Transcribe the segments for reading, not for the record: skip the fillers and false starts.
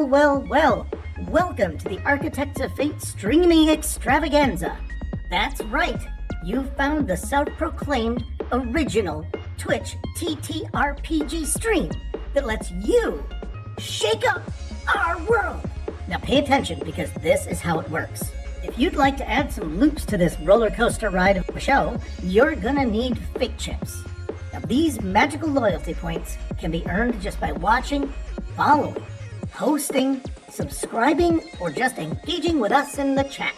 Well. Welcome to the Architects of Fate streaming extravaganza. That's right, you've found the self-proclaimed original Twitch TTRPG stream that lets you shake up our world. Now pay attention, because this is how it works. If you'd like to add some loops to this roller coaster ride of a show, you're gonna need fate chips. Now these magical loyalty points can be earned just by watching, following, hosting, subscribing, or just engaging with us in the chat.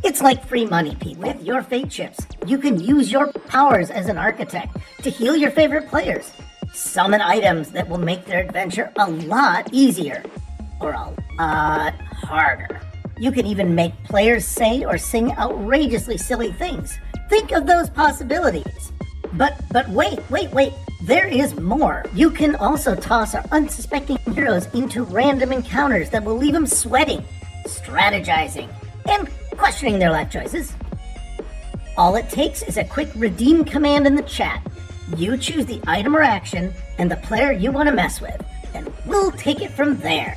It's like free money, Pete. With your fate chips, you can use your powers as an architect to heal your favorite players, summon items that will make their adventure a lot easier, or a lot harder. You can even make players say or sing outrageously silly things. Think of those possibilities. But wait. There is more. You can also toss our unsuspecting heroes into random encounters that will leave them sweating, strategizing, and questioning their life choices. All it takes is a quick redeem command in the chat. You choose the item or action and the player you want to mess with, and we'll take it from there.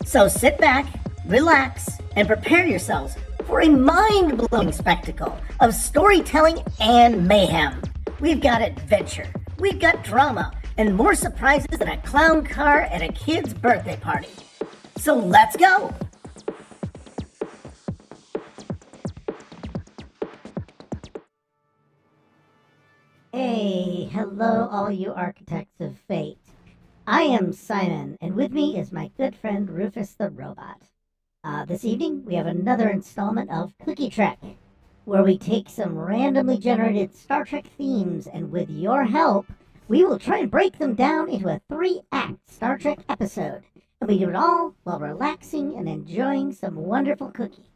So sit back, relax, and prepare yourselves for a mind-blowing spectacle of storytelling and mayhem. We've got adventure, we've got drama, and more surprises than a clown car at a kid's birthday party. So let's go! Hey, hello all you architects of fate. I am Simon, and with me is my good friend Rufus the robot. This evening we have another installment of Cookie Trek, where we take some randomly generated Star Trek themes, and with your help, we will try and break them down into a 3-act Star Trek episode. And we do it all while relaxing and enjoying some wonderful cookies.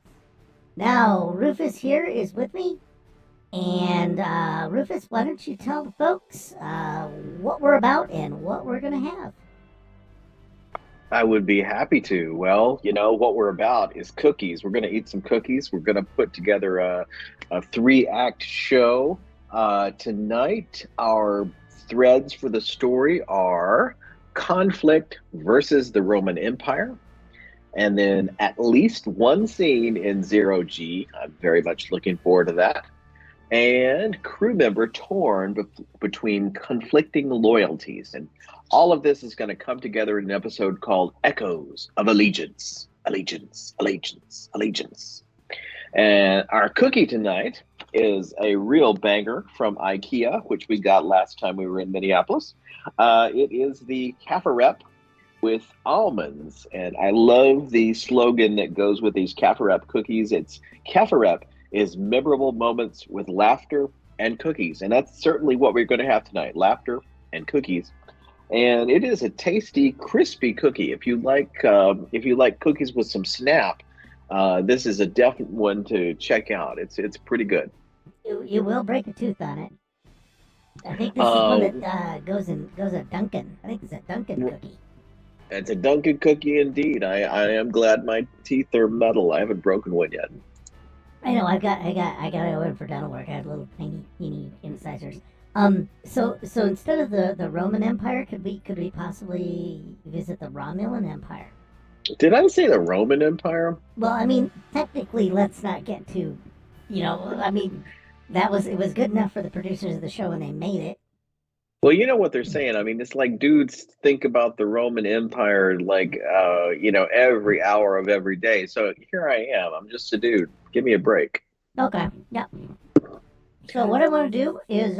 Now, Rufus here is with me. And, Rufus, why don't you tell the folks what we're about and what we're going to have? I would be happy to. Well, you know, what we're about is cookies. We're going to eat some cookies. We're going to put together a 3-act show. Tonight, our threads for the story are conflict versus the Roman Empire. And then at least one scene in 0G. I'm very much looking forward to that. And crew member torn between conflicting loyalties. And all of this is going to come together in an episode called Echoes of Allegiance. Allegiance. And our cookie tonight is a real banger from IKEA, which we got last time we were in Minneapolis. It is the Caffarep with almonds. And I love the slogan that goes with these Caffarep cookies. It's Caffarep is memorable moments with laughter and cookies. And that's certainly what we're going to have tonight, laughter and cookies. And it is a tasty, crispy cookie. If you like cookies with some snap, this is a definite one to check out. It's pretty good. You will break a tooth on it. I think this is one that goes at Dunkin'. I think it's a Dunkin' cookie. It's a Dunkin' cookie indeed. I am glad my teeth are metal. I haven't broken one yet. I know. I got to go in for dental work. I have little tiny, teeny incisors. So instead of the Roman Empire, could we possibly visit the Romulan Empire? Did I say the Roman Empire? Well, I mean, technically, let's not get too, it was good enough for the producers of the show when they made it. Well, you know what they're saying. I mean, it's like dudes think about the Roman Empire like, every hour of every day. So here I am. I'm just a dude. Give me a break. Okay. Yeah. So what I want to do is,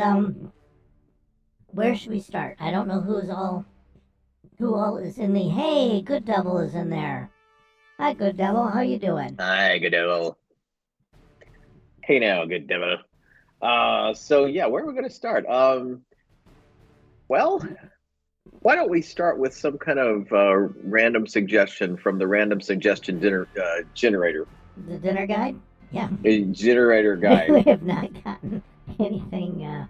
where should we start? I don't know who all is in the. Hey, Good Devil is in there. Hi, Good Devil. How you doing? Hi, Good Devil. Hey now, Good Devil. So yeah, where are we going to start? Well, why don't we start with some kind of random suggestion from the random suggestion generator? The dinner guide? Yeah. A generator guide. We have not gotten anything.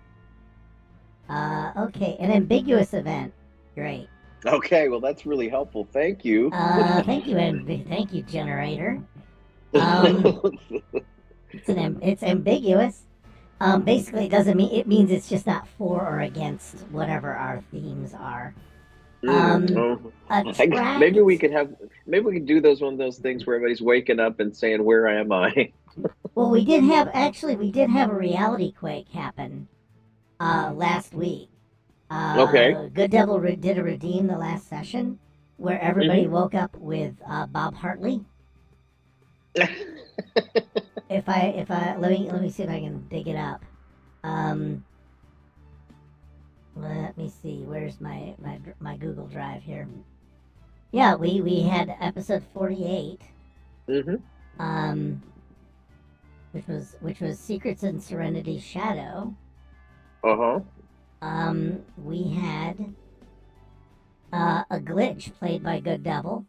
Okay, an ambiguous event. Great. Okay, well that's really helpful. Thank you. Thank you, generator. It's ambiguous. Basically, it means it's just not for or against whatever our themes are. Oh. Attract. Maybe we could have. Maybe we could do those one of those things where everybody's waking up and saying, "Where am I?" Well, we did have a reality quake happen last week. Okay. Good Devil did a redeem the last session where everybody Hmm. woke up with Bob Hartley. If I let me see if I can dig it up. Um, Let me see. Where's my Google Drive here? Yeah, we had episode 48. Hmm. Um, which was Secrets in Serenity's Shadow. Uh huh. We had a glitch played by Good Devil,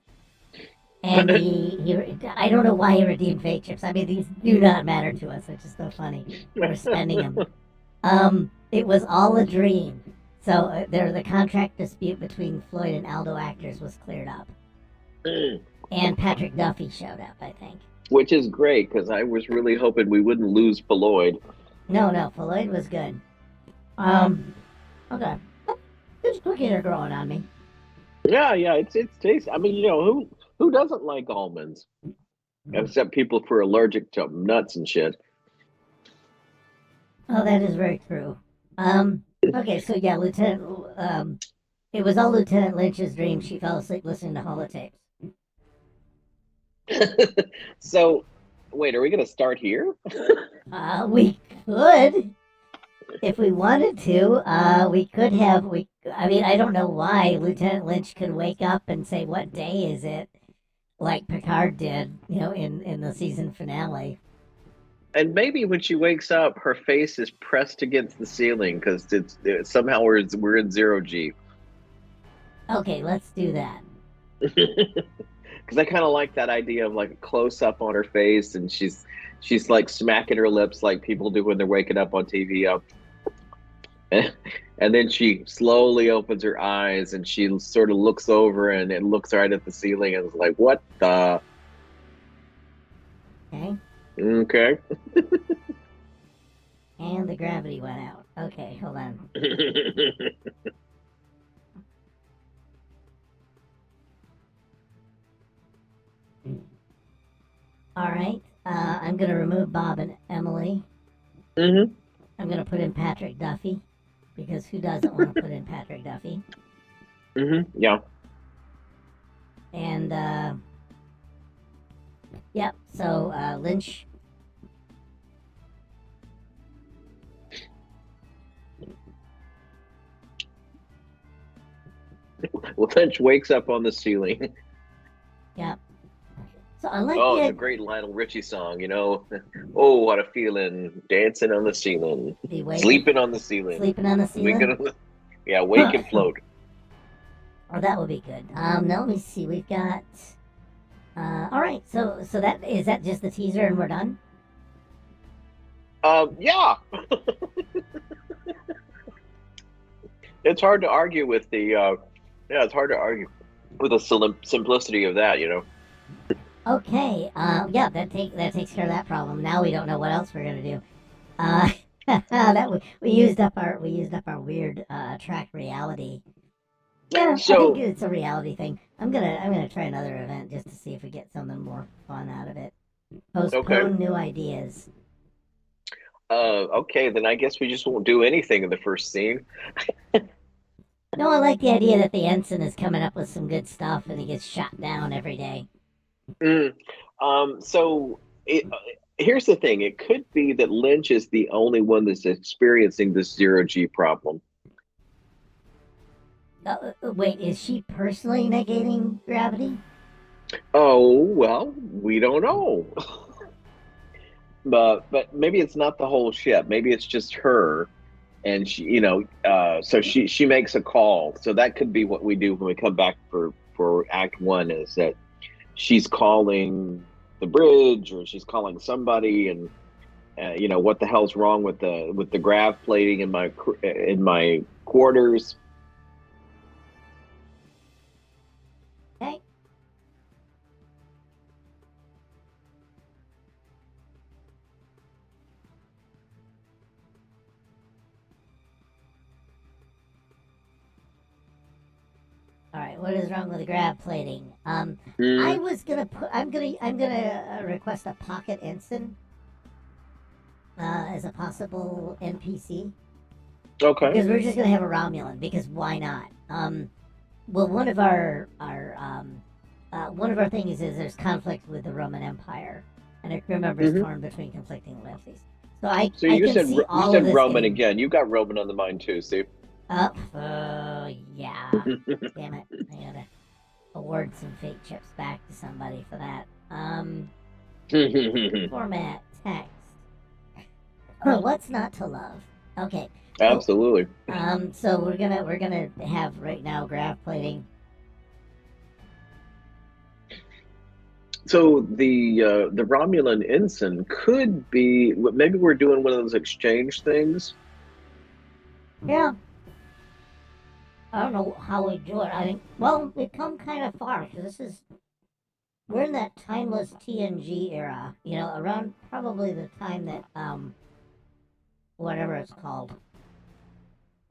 and he I don't know why he redeemed fate chips. I mean, these do not matter to us. They're just so funny. We're spending them. It was all a dream. So the contract dispute between Floyd and Aldo actors was cleared up, and Patrick Duffy showed up. I think. Which is great because I was really hoping we wouldn't lose Peloid. No, Floyd was good. Okay. These cookies are growing on me. Yeah, yeah, it's tasty. I mean, who doesn't like almonds except people who are allergic to nuts and shit. Oh, that is very true. Okay, so yeah, it was all Lieutenant Lynch's dream. She fell asleep listening to holotapes. So, wait, are we going to start here? We could, if we wanted to. We could have. I mean, I don't know why Lieutenant Lynch could wake up and say, "What day is it?" Like Picard did, in the season finale. And maybe when she wakes up, her face is pressed against the ceiling because somehow we're in zero G. Okay, let's do that. Because I kind of like that idea of like a close up on her face, and she's like smacking her lips like people do when they're waking up on TV. And then she slowly opens her eyes, and she sort of looks over, and it looks right at the ceiling, and it's like, what the? Okay. Okay. And the gravity went out. Okay, hold on. All right. I'm gonna remove Bob and Emily. Hmm. I'm gonna put in Patrick Duffy because who doesn't want to put in Patrick Duffy? Yeah. And yep. So Lynch. Well, Finch wakes up on the ceiling. Yep. So I like Oh, the the great Lionel Richie song, Oh, what a feeling, dancing on the ceiling, sleeping on the ceiling, sleeping on the ceiling. Yeah, wake and float. Oh, that would be good. Now let me see. We've got. All right. So that is that just the teaser and we're done. Yeah. It's hard to argue with it's hard to argue with the simplicity of that. Okay. Yeah. That takes care of that problem. Now we don't know what else we're gonna do. That we used up our weird track reality. Yeah, I think So, it's a reality thing. I'm gonna try another event just to see if we get something more fun out of it. okay. Postpone new ideas. Okay, then I guess we just won't do anything in the first scene. No, I like the idea that the ensign is coming up with some good stuff and he gets shot down every day. Mm. So here's the thing: it could be that Lynch is the only one that's experiencing this zero G problem. Wait, is she personally negating gravity? Oh well, we don't know. But maybe it's not the whole ship. Maybe it's just her, and so she makes a call. So that could be what we do when we come back for Act One. Is that she's calling the bridge, or she's calling somebody, and what the hell's wrong with the grav plating in my quarters. Okay. right. What is wrong with the grab plating? I Mm, was gonna put. I'm gonna request a pocket ensign as a possible NPC okay. because we're just gonna have a Romulan because why not? Well, one of our things is there's conflict with the Roman Empire, and a crew member is Hmm. torn between conflicting loyalties. So I So I you can said see You all of said this Roman getting again. You got Roman on the mind too. See. up. Yeah. Damn it! I gotta award some fate chips back to somebody for that. Format text. What's not to love? Okay. So Absolutely. so we're gonna have right now graph plating. So the Romulan ensign could be maybe we're doing one of those exchange things. Yeah. I don't know how we do it. I think well we've come kind of far because we're in that timeless TNG era. You know, around probably the time that whatever it's called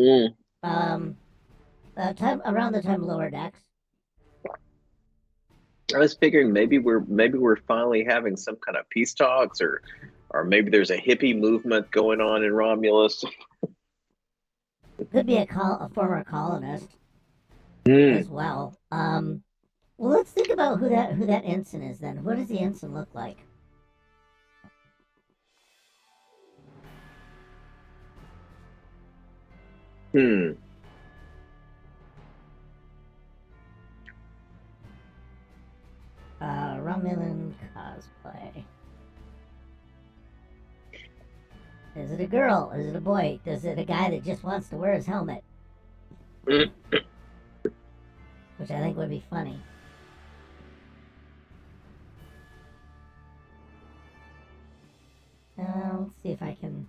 Mm. um time around the time Lower Decks. I was figuring maybe we're finally having some kind of peace talks, or maybe there's a hippie movement going on in Romulus. Could be a former colonist Mm. as well. Well, let's think about who that ensign is then. What does the ensign look like? Hmm. Romulan cosplay. Is it a girl? Is it a boy? Is it a guy that just wants to wear his helmet? Mm. Which I think would be funny. Let's see if I can.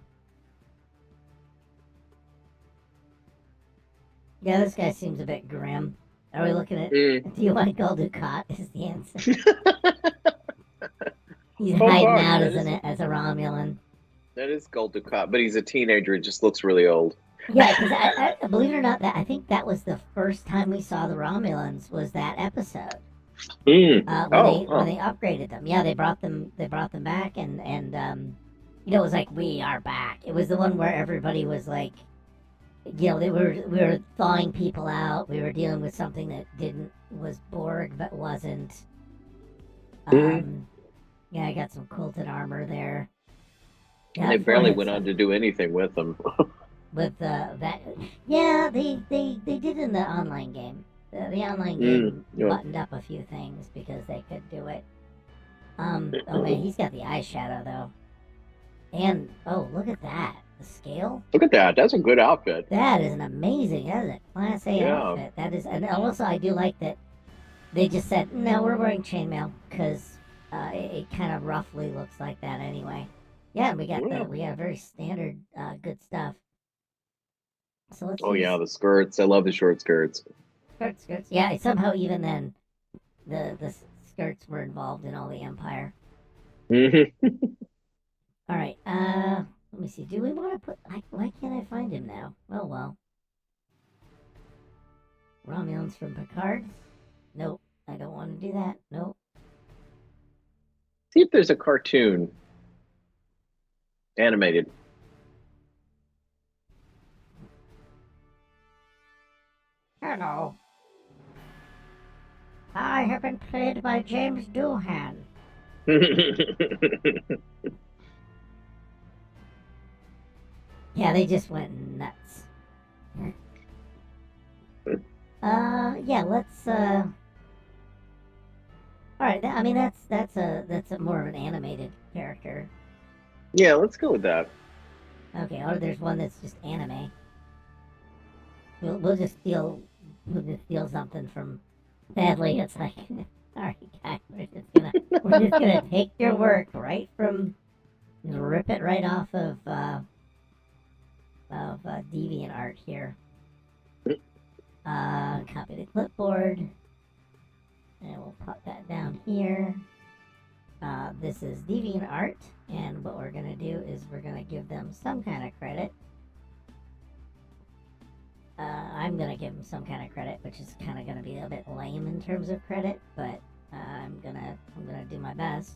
Yeah, this guy seems a bit grim. Are we looking at? Mm. Do you want Gul Dukat? Is the answer? He's Oh hiding gosh, out as a Romulan. that is Gold Ducat, but he's a teenager. It just looks really old. Yeah, because I believe it or not, that I think that was the first time we saw the Romulans was that episode. Mm. When Oh, they upgraded them. Yeah, they brought them back and it was like we are back. It was the one where everybody was like, we were thawing people out. We were dealing with something that didn't was Borg but wasn't. mm. Yeah, I got some quilted armor there. They Yeah, barely forehead went on stuff to do anything with them. with that. Yeah, they did in the online game. The online Mm. game Yeah. buttoned up a few things because they could do it. Oh man, he's got the eyeshadow though. And oh, look at that. The scale? Look at that. That's a good outfit. That is an amazing, that is a class A Yeah. outfit. That is, and also I do like that they just said, no, we're wearing chainmail because it kind of roughly looks like that anyway. Yeah, Yeah. we got very standard good stuff. So let's Oh yeah, use the skirts. I love the short skirts. skirts. Yeah, somehow even then the skirts were involved in all the Empire. Hmm. All right, let me see. Do we want to put? Why can't I find him now? Oh well. Romulans from Picard? Nope. I don't want to do that. Nope. See if there's a cartoon animated. Hello. I have been played by James Doohan. Yeah, they just went nuts. Yeah, let's, alright, I mean, that's a more of an animated character. Yeah, let's go with that. Okay, or there's one that's just anime. We'll just steal something from, sadly, it's like, alright guys, we're just gonna take your work right from, just rip it right off of DeviantArt here. Copy the clipboard, and we'll pop that down here. This is DeviantArt, and what we're gonna do is we're gonna give them some kind of credit. I'm gonna give him some kind of credit, which is kind of gonna be a bit lame in terms of credit, but I'm gonna do my best.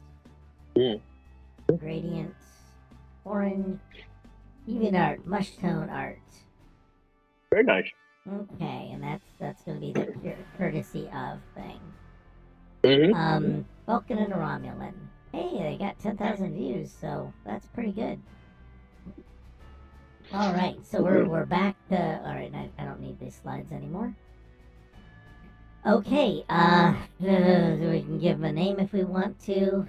Mm. Gradient, orange, even art, mush tone art. Very nice. Okay, and that's gonna be the courtesy of thing. Mm-hmm. Vulcan and a Romulan. Hey, they got 10,000 views, so that's pretty good. All right, so we're back to. All right, I don't need these slides anymore. Okay, we can give him a name if we want to.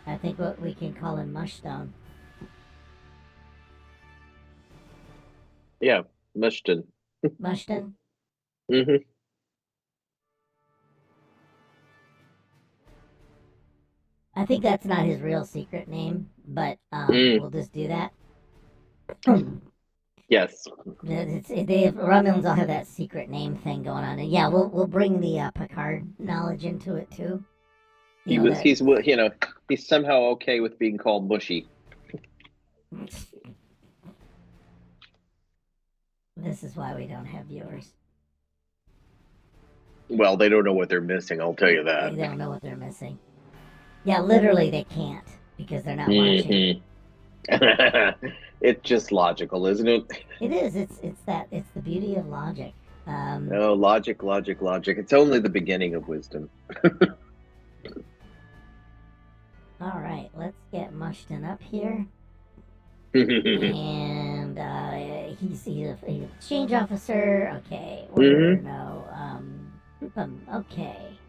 I think what we can call him Mushstone. Yeah, Mushton. Mushton? Mm-hmm. I think that's not his real secret name, but we'll just do that. Yes. Romulans all have that secret name thing going on, and yeah, we'll bring the Picard knowledge into it too. He's somehow okay with being called Mushy. This is why we don't have viewers. Well, they don't know what they're missing, I'll tell you that. They don't know what they're missing. Yeah, literally they can't because they're not watching. It's just logical, isn't it? It is. It's the beauty of logic. No, logic. It's only the beginning of wisdom. All right, let's get Mushton up here. And he's an exchange officer. Okay. No. Okay.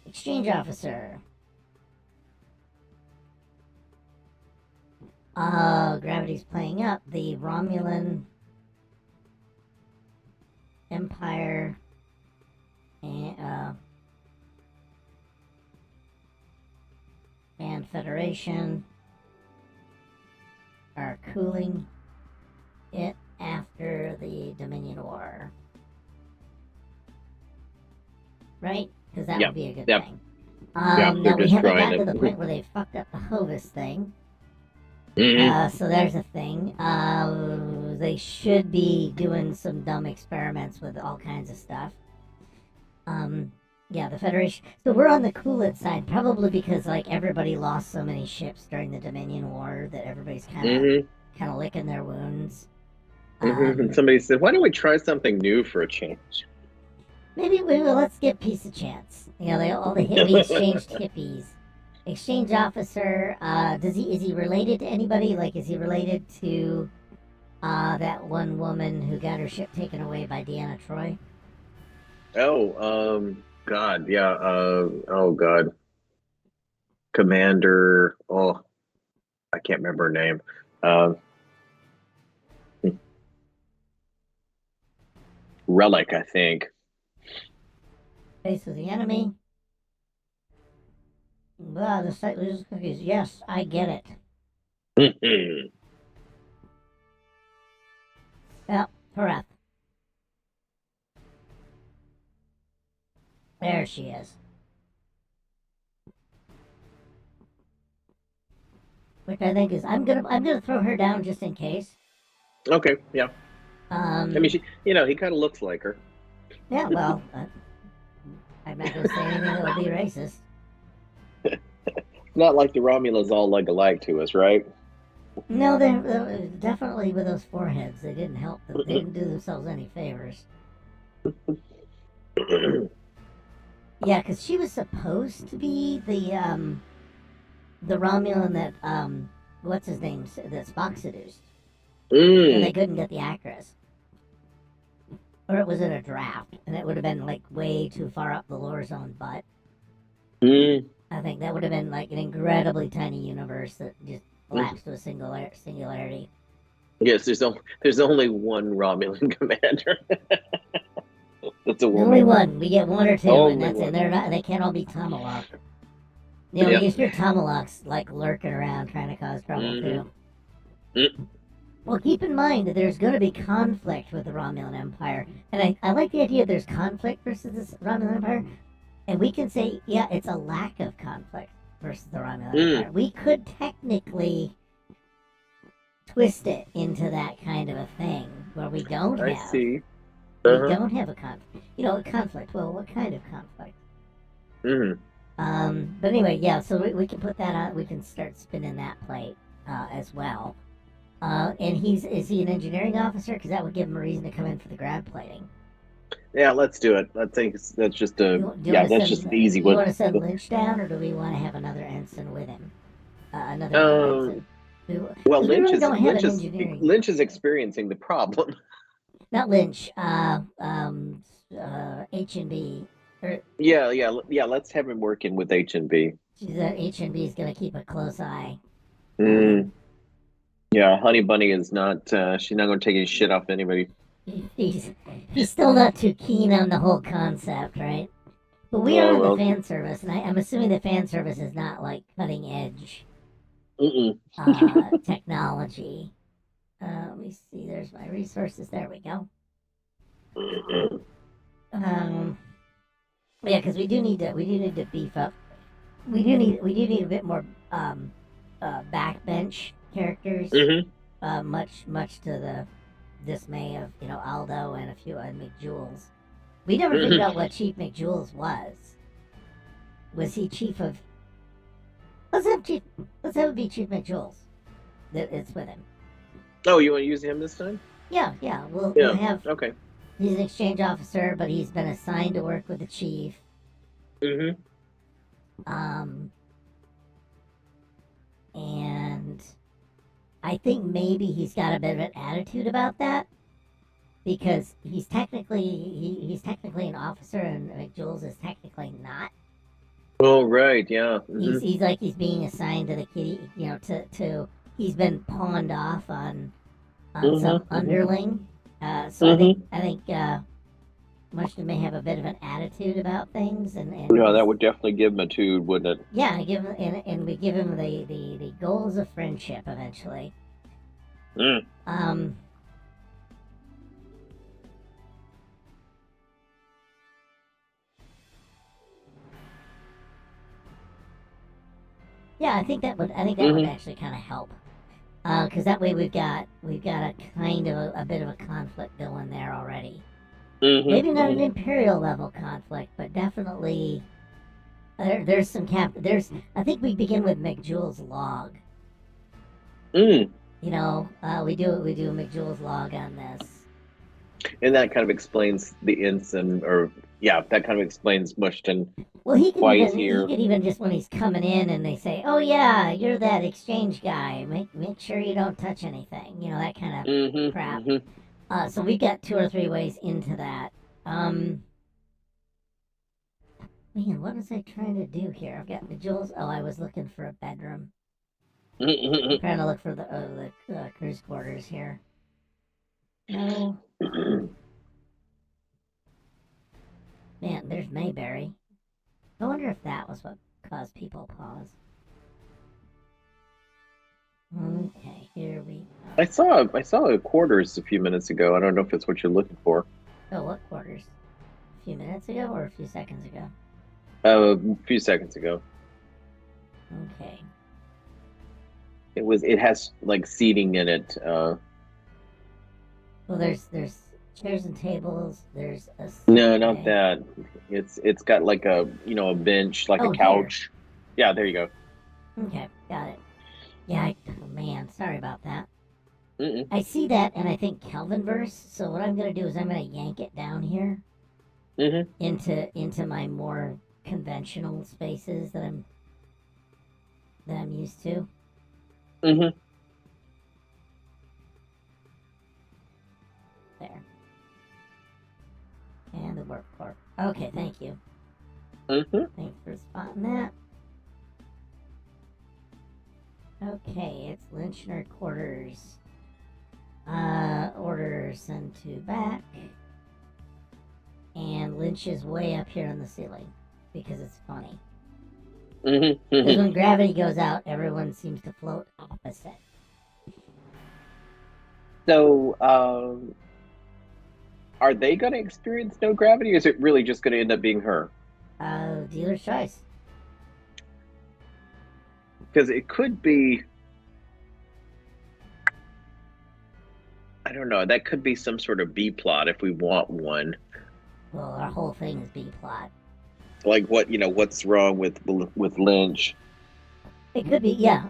Exchange officer. Gravity's playing up. The Romulan Empire and Federation are cooling it after the Dominion War. Right? Because that would be a good thing. Now we haven't gotten to the point where they fucked up the Hovis thing. So there's a thing. They should be doing some dumb experiments with all kinds of stuff. Yeah, the Federation. So we're on the cool it side, probably because like everybody lost so many ships during the Dominion War that everybody's kind of licking their wounds. And somebody said, "Why don't we try something new for a change?" Maybe let's give peace a chance. You know, we exchanged hippies. Exchange officer. Is he related to anybody? Like, is he related to that one woman who got her ship taken away by Deanna Troi? Oh, God, yeah. Oh, God. Commander. Oh, I can't remember her name. Relic, I think. Face of the enemy. The site loses cookies. Yes, I get it. Well, Pereth. There she is. Which I think is I'm gonna throw her down just in case. Okay, yeah. I mean, he kind of looks like her. Yeah, well, I'm not gonna say anything that would be racist. Not like the Romulans all look alike to us, right? No, they're definitely with those foreheads. They didn't help them. They didn't do themselves any favors. Yeah, because she was supposed to be the Romulan that what's his name, that Spock seduced. And they couldn't get the actress, or it was in a draft, and it would have been like way too far up the lore zone butt. I think that would have been like an incredibly tiny universe that just collapsed to a singularity. Yes, there's only one Romulan commander. That's a woman. Only one. We get one or two, and that's it. They can't all be Tomalak. You know, you hear Tomalaks like lurking around trying to cause trouble too. Well, keep in mind that there's going to be conflict with the Romulan Empire, and I like the idea there's conflict versus this Romulan Empire, and we can say, yeah, it's a lack of conflict versus the Romulan Empire. We could technically twist it into that kind of a thing where we don't I have see. we Uh-huh. don't have a conflict. A conflict. Well, what kind of conflict? Mm-hmm. But anyway, yeah. So we can put that on. We can start spinning that plate as well. And is he an engineering officer? Because that would give him a reason to come in for the grab plating. Yeah, let's do it. I think that's just that's just an easy Do you one. want to send Lynch down, or do we want to have another ensign with him? Another new Um, ensign. Because well, we really don't have an engineering. Lynch is experiencing the problem. Not Lynch. H&B. Or Yeah. Let's have him working with H&B. H&B is going to keep a close eye. Mm, yeah, Honey Bunny is not. She's not going to take any shit off anybody. He's still not too keen on the whole concept, right? But we are Oh on the well. fan service, and I'm assuming the fan service is not like cutting edge Mm-mm. technology. Let me see. There's my resources. There we go. Yeah, because we do need to beef up. We do need a bit more backbench characters. Mm-hmm. Much to the dismay of Aldo and a few McJules. We never Mm-hmm. figured out what Chief McJules was. Was he chief of? Let's have it be Chief McJules. That it's with him. Oh, you want to use him this time? Yeah. We'll have. Okay. He's an exchange officer, but he's been assigned to work with the chief. Mm-hmm. And I think maybe he's got a bit of an attitude about that because he's technically an officer, and McJules is technically not. Oh right, yeah. Mm-hmm. He's like he's being assigned to the kitty, to he's been pawned off on some underling. So I think Mushton may have a bit of an attitude about things, and yeah, that would definitely give him a tude, wouldn't it? Yeah, and we give him the goals of friendship eventually. Mm. Yeah, I think that would actually kind of help, because that way we've got a kind of a bit of a conflict going there already. Mm-hmm. Maybe not an imperial level conflict, but definitely there's some I think we begin with McJules' log. Mm. We do a McJules log on this. And that kind of explains the ensign, that kind of explains Mushton. Well, he could even just when he's coming in and they say, "Oh yeah, you're that exchange guy. Make sure you don't touch anything." That kind of crap. Mm-hmm. So we got 2 or 3 ways into that. Man, what was I trying to do here? I've got McJules. Oh, I was looking for a bedroom. I'm trying to look for the crew's quarters here. No. Man, there's Mayberry. I wonder if that was what caused people pause. Okay, here we go. I saw a quarters a few minutes ago. I don't know if it's what you're looking for. Oh, what quarters? A few minutes ago or a few seconds ago? A few seconds ago. Okay. It has like seating in it. Well, there's chairs and tables. There's a no, not that. It's got like a a bench, like a couch. Here. Yeah, there you go. Okay, got it. Yeah, man, sorry about that. Mm-mm. I see that, and I think Kelvinverse. So what I'm gonna do is I'm gonna yank it down here into my more conventional spaces that I'm used to. Mm-hmm. There. And the work part. Okay, thank you. Mm-hmm. Thanks for spotting that. Okay, it's Lynchner quarters. Order send to back. And Lynch is way up here on the ceiling because it's funny. Mm-hmm. Because when gravity goes out, everyone seems to float opposite. So, are they going to experience no gravity, or is it really just going to end up being her? Dealer's choice. Because it could be. don't know. That could be some sort of B plot if we want one. Well, our whole thing is B plot. Like what's wrong with Lynch? It could be, yeah.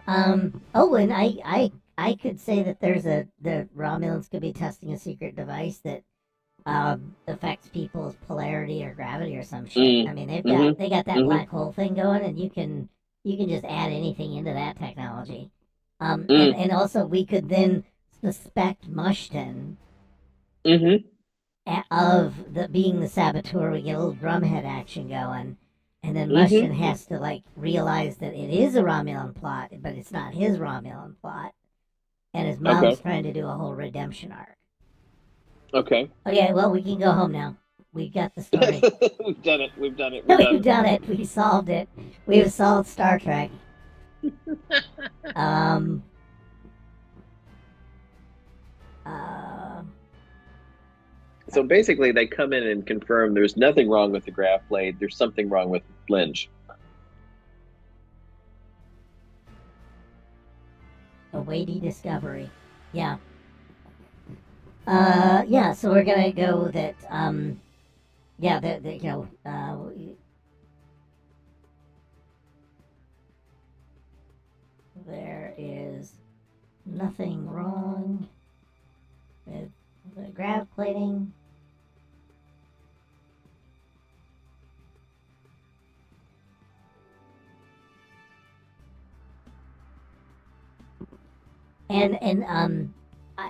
Oh, and I could say that the Romulans could be testing a secret device that affects people's polarity or gravity or some shit. Mm, I mean, mm-hmm, they got that mm-hmm, black hole thing going, and you can just add anything into that technology. mm, And also we could then suspect Mushton mm-hmm. of the being the saboteur. We get a little drumhead action going, and then Mm-hmm. Mushton has to like realize that it is a Romulan plot, but it's not his Romulan plot, and his mom's Okay. trying to do a whole redemption arc. Okay. Okay, well, we can go home now. We got the story. We've done it. We've done it. We're We've done. done it. We solved it. We've solved Star Trek. Um. Uh. So basically, they come in and confirm there's nothing wrong with the graft blade. There's something wrong with Lynch. A weighty discovery. Yeah. Yeah. So we're gonna go that. Yeah. That you know. There is nothing wrong with the grav plating. And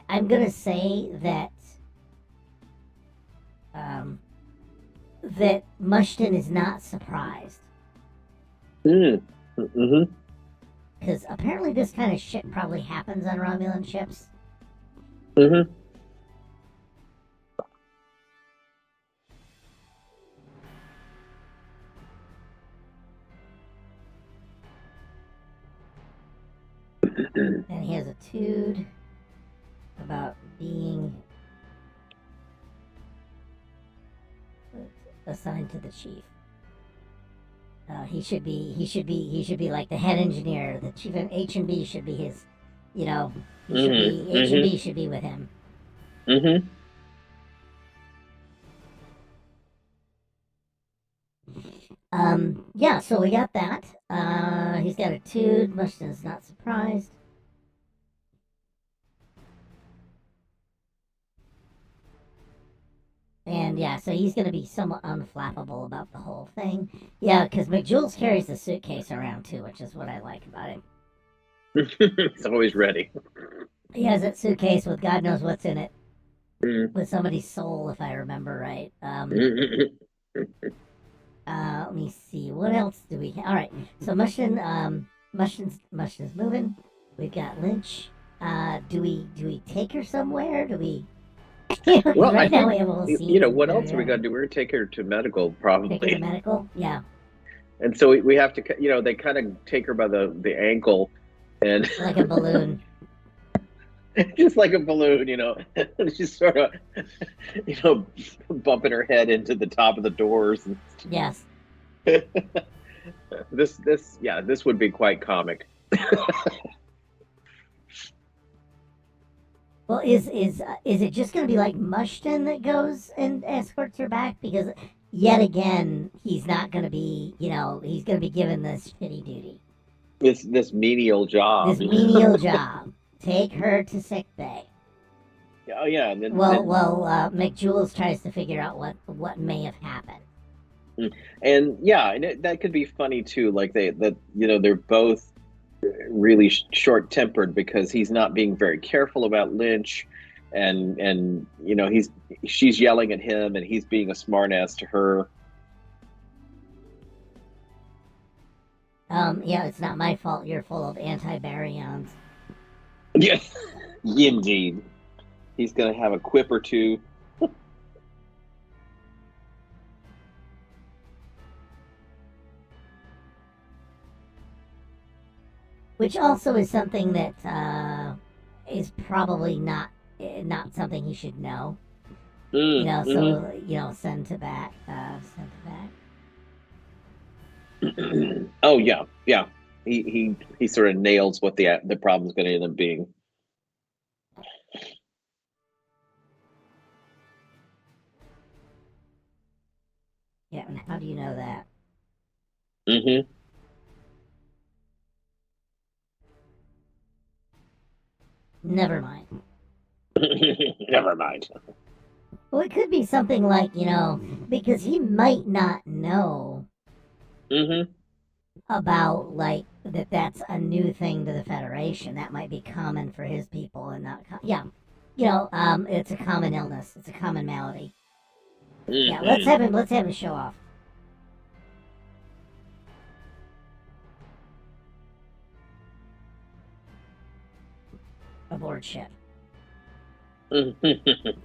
I'm gonna say that that Mushton is not surprised Mm-hmm. because apparently this kind of shit probably happens on Romulan ships. Mm-hmm. And he has a tude about being assigned to the chief. He should be like the head engineer. The chief of H&B should be his, you know, he should be H&B should be with him. Mm-hmm. Yeah, so we got that. He's got a tude. Mushton's not surprised. And yeah, so he's going to be somewhat unflappable about the whole thing. Yeah, because McJules carries the suitcase around too, which is what I like about it. He's always ready. He has that suitcase with God knows what's in it, Mm-hmm. with somebody's soul, if I remember right. Let me see. What else do we have? All right. So Mushton's moving. We've got Lynch. Do we take her somewhere? Do we? Well, I right now think we have a whole scene. what else are we gonna do? We're gonna take her to medical, probably. Take her to medical. Yeah. And so we have to, they kind of take her by the ankle, and Like a balloon. just like a balloon, she's sort of, bumping her head into the top of the doors. And Yes. this would be quite comic. Well, is it just going to be like Mushton that goes and escorts her back? Because yet again, he's not going to be, he's going to be given this shitty duty. This menial job. This menial job. Take her to sick bay. Oh yeah. And then, McJules tries to figure out what may have happened. And yeah, and that could be funny too. Like they're both really short-tempered because he's not being very careful about Lynch, and she's yelling at him and he's being a smartass to her. Yeah, it's not my fault you're full of anti-baryons. Yes, indeed. He's gonna have a quip or two. Which also is something that is probably not something he should know. Send to back. Oh yeah. He sort of nails what the problem's going to end up being. Yeah, and how do you know that? Mm-hmm. Never mind. Never mind. Well, it could be something like, because he might not know Mm-hmm. about, like, that's a new thing to the Federation. That might be common for his people and not, yeah. It's a common illness. It's a common malady. Yeah, Mm-hmm. let's have him show off. Aboard ship.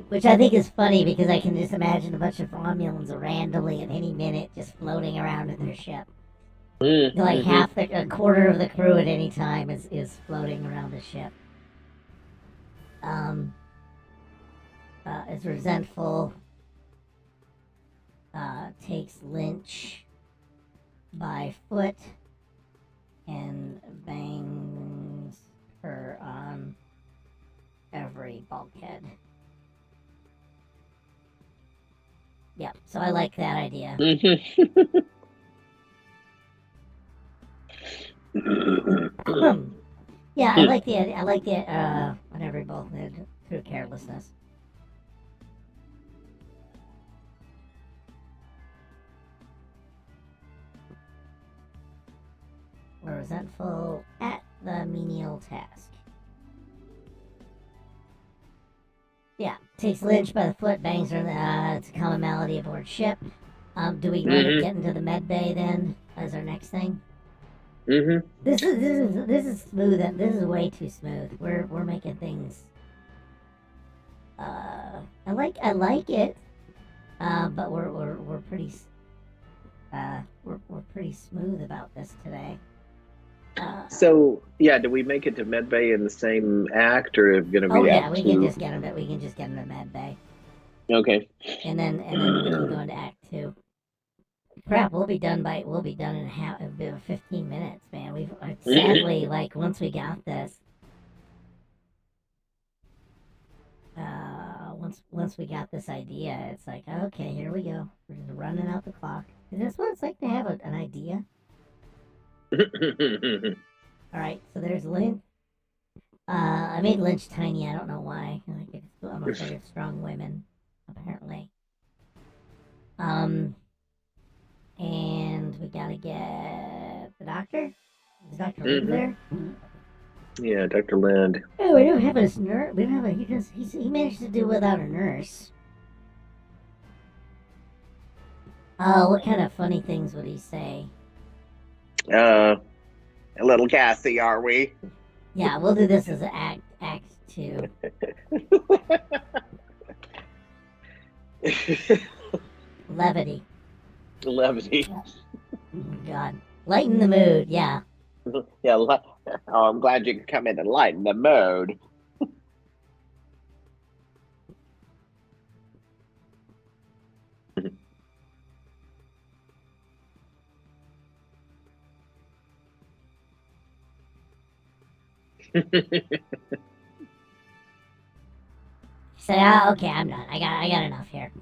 Which I think is funny because I can just imagine a bunch of Romulans randomly at any minute just floating around in their ship. Like a quarter of the crew at any time is floating around the ship. Is resentful. Takes Lynch by foot and bangs her on every bulkhead. Yep, so I like that idea. Yeah, I like the whenever both did through carelessness. We're resentful at the menial task. Yeah, takes Lynch by the foot, bangs her. It's a common malady aboard ship. Do we want to get into the med bay then as our next thing? This is smooth. This is way too smooth. We're making things. I like it. But we're pretty. We're pretty smooth about this today. So yeah, do we make it to medbay in the same act, or going to be? Oh yeah, we can just get him. We can just get him to medbay. Okay. And then we can go into Act 2. Crap, we'll be done in 15 minutes, man. We've sadly, like, once we got this, once we got this idea, it's like, okay, here we go. We're just running out the clock. Is this what it's like to have an idea? All right, so there's Lynch. I made Lynch tiny. I don't know why. I'm afraid of strong women, apparently. And we gotta get the doctor. Is Dr. Lind there? Yeah, Dr. Lind. Oh, we don't have a nurse. We don't have a. He managed to do without a nurse. What kind of funny things would he say? A little gassy, are we? Yeah, we'll do this as Act 2. Levity. Oh, God. Lighten the mood, yeah. Yeah, I'm glad you could come in and lighten the mood. Say, okay, I'm done. I got enough here.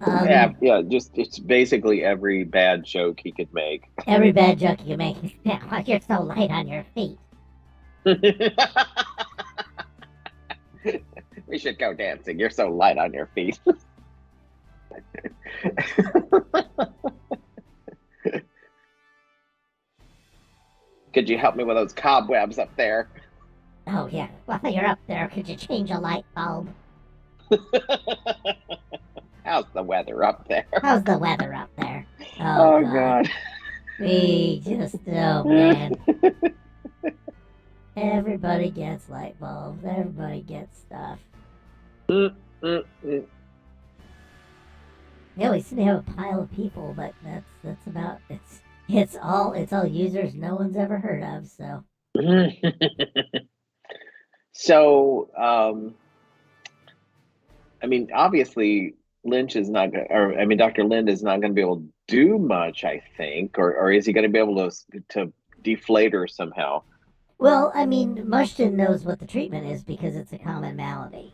Yeah, just it's basically every bad joke he could make. Every bad joke you can make. Yeah, you're so light on your feet. We should go dancing. You're so light on your feet. Could you help me with those cobwebs up there? Oh, yeah. While you're up there, could you change a light bulb? How's the weather up there? How's the weather up there? Oh God. We just, oh, man. Everybody gets light bulbs. Everybody gets stuff. Yeah, we seem to have a pile of people, but that's about it's all users no one's ever heard of. So. So, I mean, obviously, Lynch is not, Dr. Lind is not going to be able to do much, I think, or is he going to be able to deflate her somehow? Well, I mean, Mushton knows what the treatment is because it's a common malady.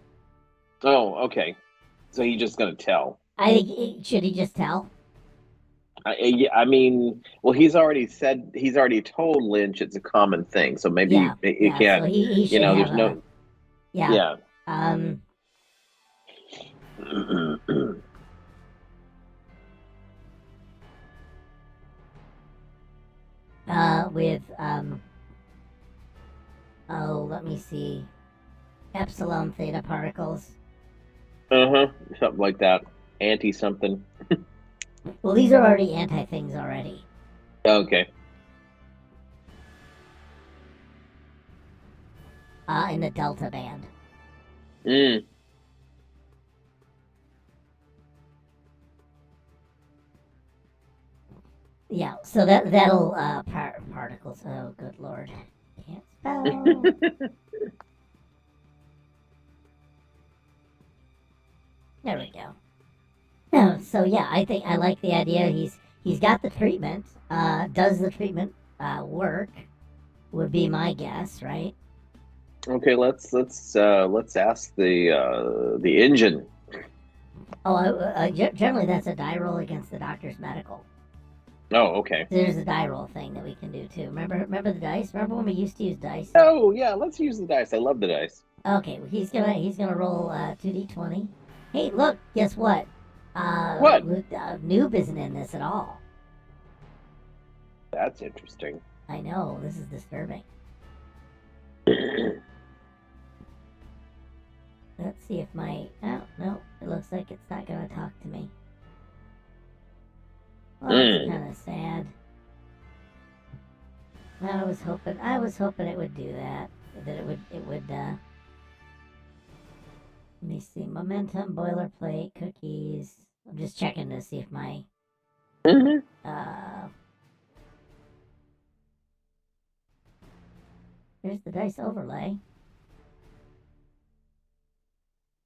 Oh, okay. So he's just going to tell. I think should he just tell? Yeah, I mean, well, he's already told Lynch it's a common thing, so maybe Yeah, it yeah. So can't, he you should know, have there's a no, yeah. yeah. Um. With Oh, let me see. Epsilon theta particles. Uh-huh, something like that. Anti something. Well, these are already anti things already. Okay. In the delta band. Mm. Yeah. So that'll particles. Oh, good lord. Can't spell. There we go. So yeah, I think I like the idea. He's got the treatment. Does the treatment work? Would be my guess, right? Okay, let's ask the engine. Oh, generally that's a die roll against the doctor's medical. Oh, okay. There's a die roll thing that we can do too. Remember the dice? Remember when we used to use dice? Oh, yeah, let's use the dice. I love the dice. Okay, well, he's gonna roll 2d20. Hey, look, guess what? What? Noob isn't in this at all. That's interesting. I know, this is disturbing. Let's see if my oh no, it looks like it's not gonna talk to me. Well, that's kind of sad. I was hoping it would do that. That it would. Let me see. Momentum, boilerplate, cookies. I'm just checking to see if my Mm-hmm. Here's the dice overlay.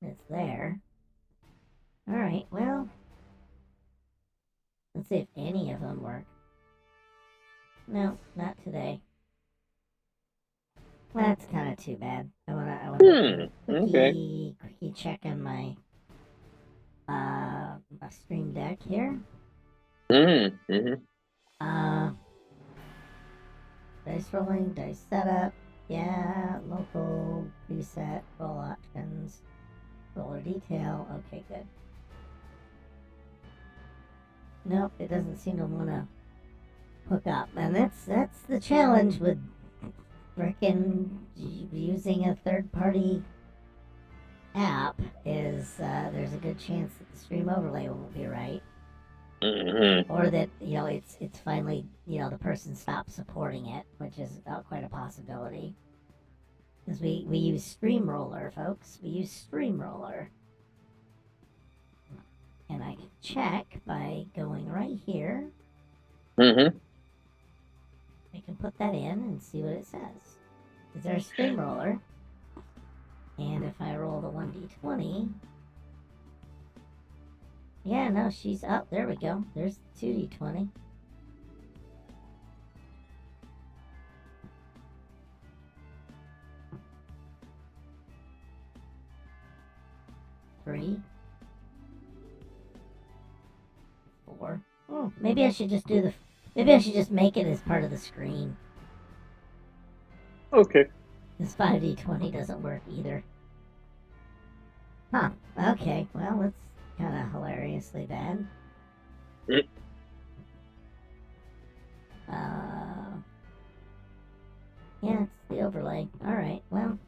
It's there. All right. Well, let's see if any of them work. No, not today. Well, that's kind of too bad. I wanna Okay. quickie check on my my stream deck here. Mm-hmm. Mm-hmm. Uh, dice rolling, dice setup. Yeah, local preset, roll options, roller detail. Okay, good. Nope, it doesn't seem to want to hook up, and that's the challenge with frickin' using a third-party app. Is there's a good chance that the stream overlay won't be right. Mm-hmm. Or that it's finally the person stopped supporting it, which is quite a possibility. Because we use Streamroller, folks. We use Streamroller, and I can check by going right here. Mm-hmm. I can put that in and see what it says. Is there a Streamroller? And if I roll the 1d20, yeah, no, she's up. There we go. There's 2d20. Three, 4. Oh, maybe I should just maybe I should just make it as part of the screen. Okay. This 5d20 doesn't work either. Huh. Okay. Well, that's kind of hilariously bad. Mm. Yeah, it's the overlay. All right. Well.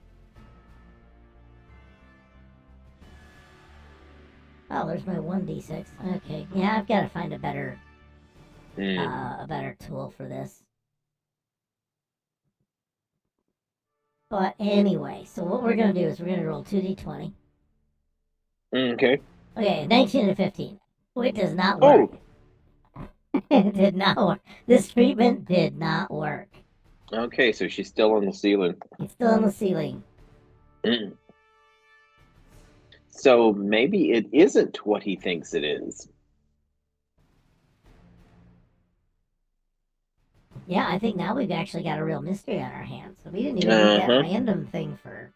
Oh, there's my 1d6. Okay. Yeah, I've got to find a better tool for this. But anyway, so what we're gonna do is we're gonna roll 2d20. Okay. Okay, 19 and 15. It does not work. Oh. It did not work. This treatment did not work. Okay, so she's still on the ceiling. It's still on the ceiling. Mm. So maybe it isn't what he thinks it is. Yeah, I think now we've actually got a real mystery on our hands. So we didn't even need that random thing for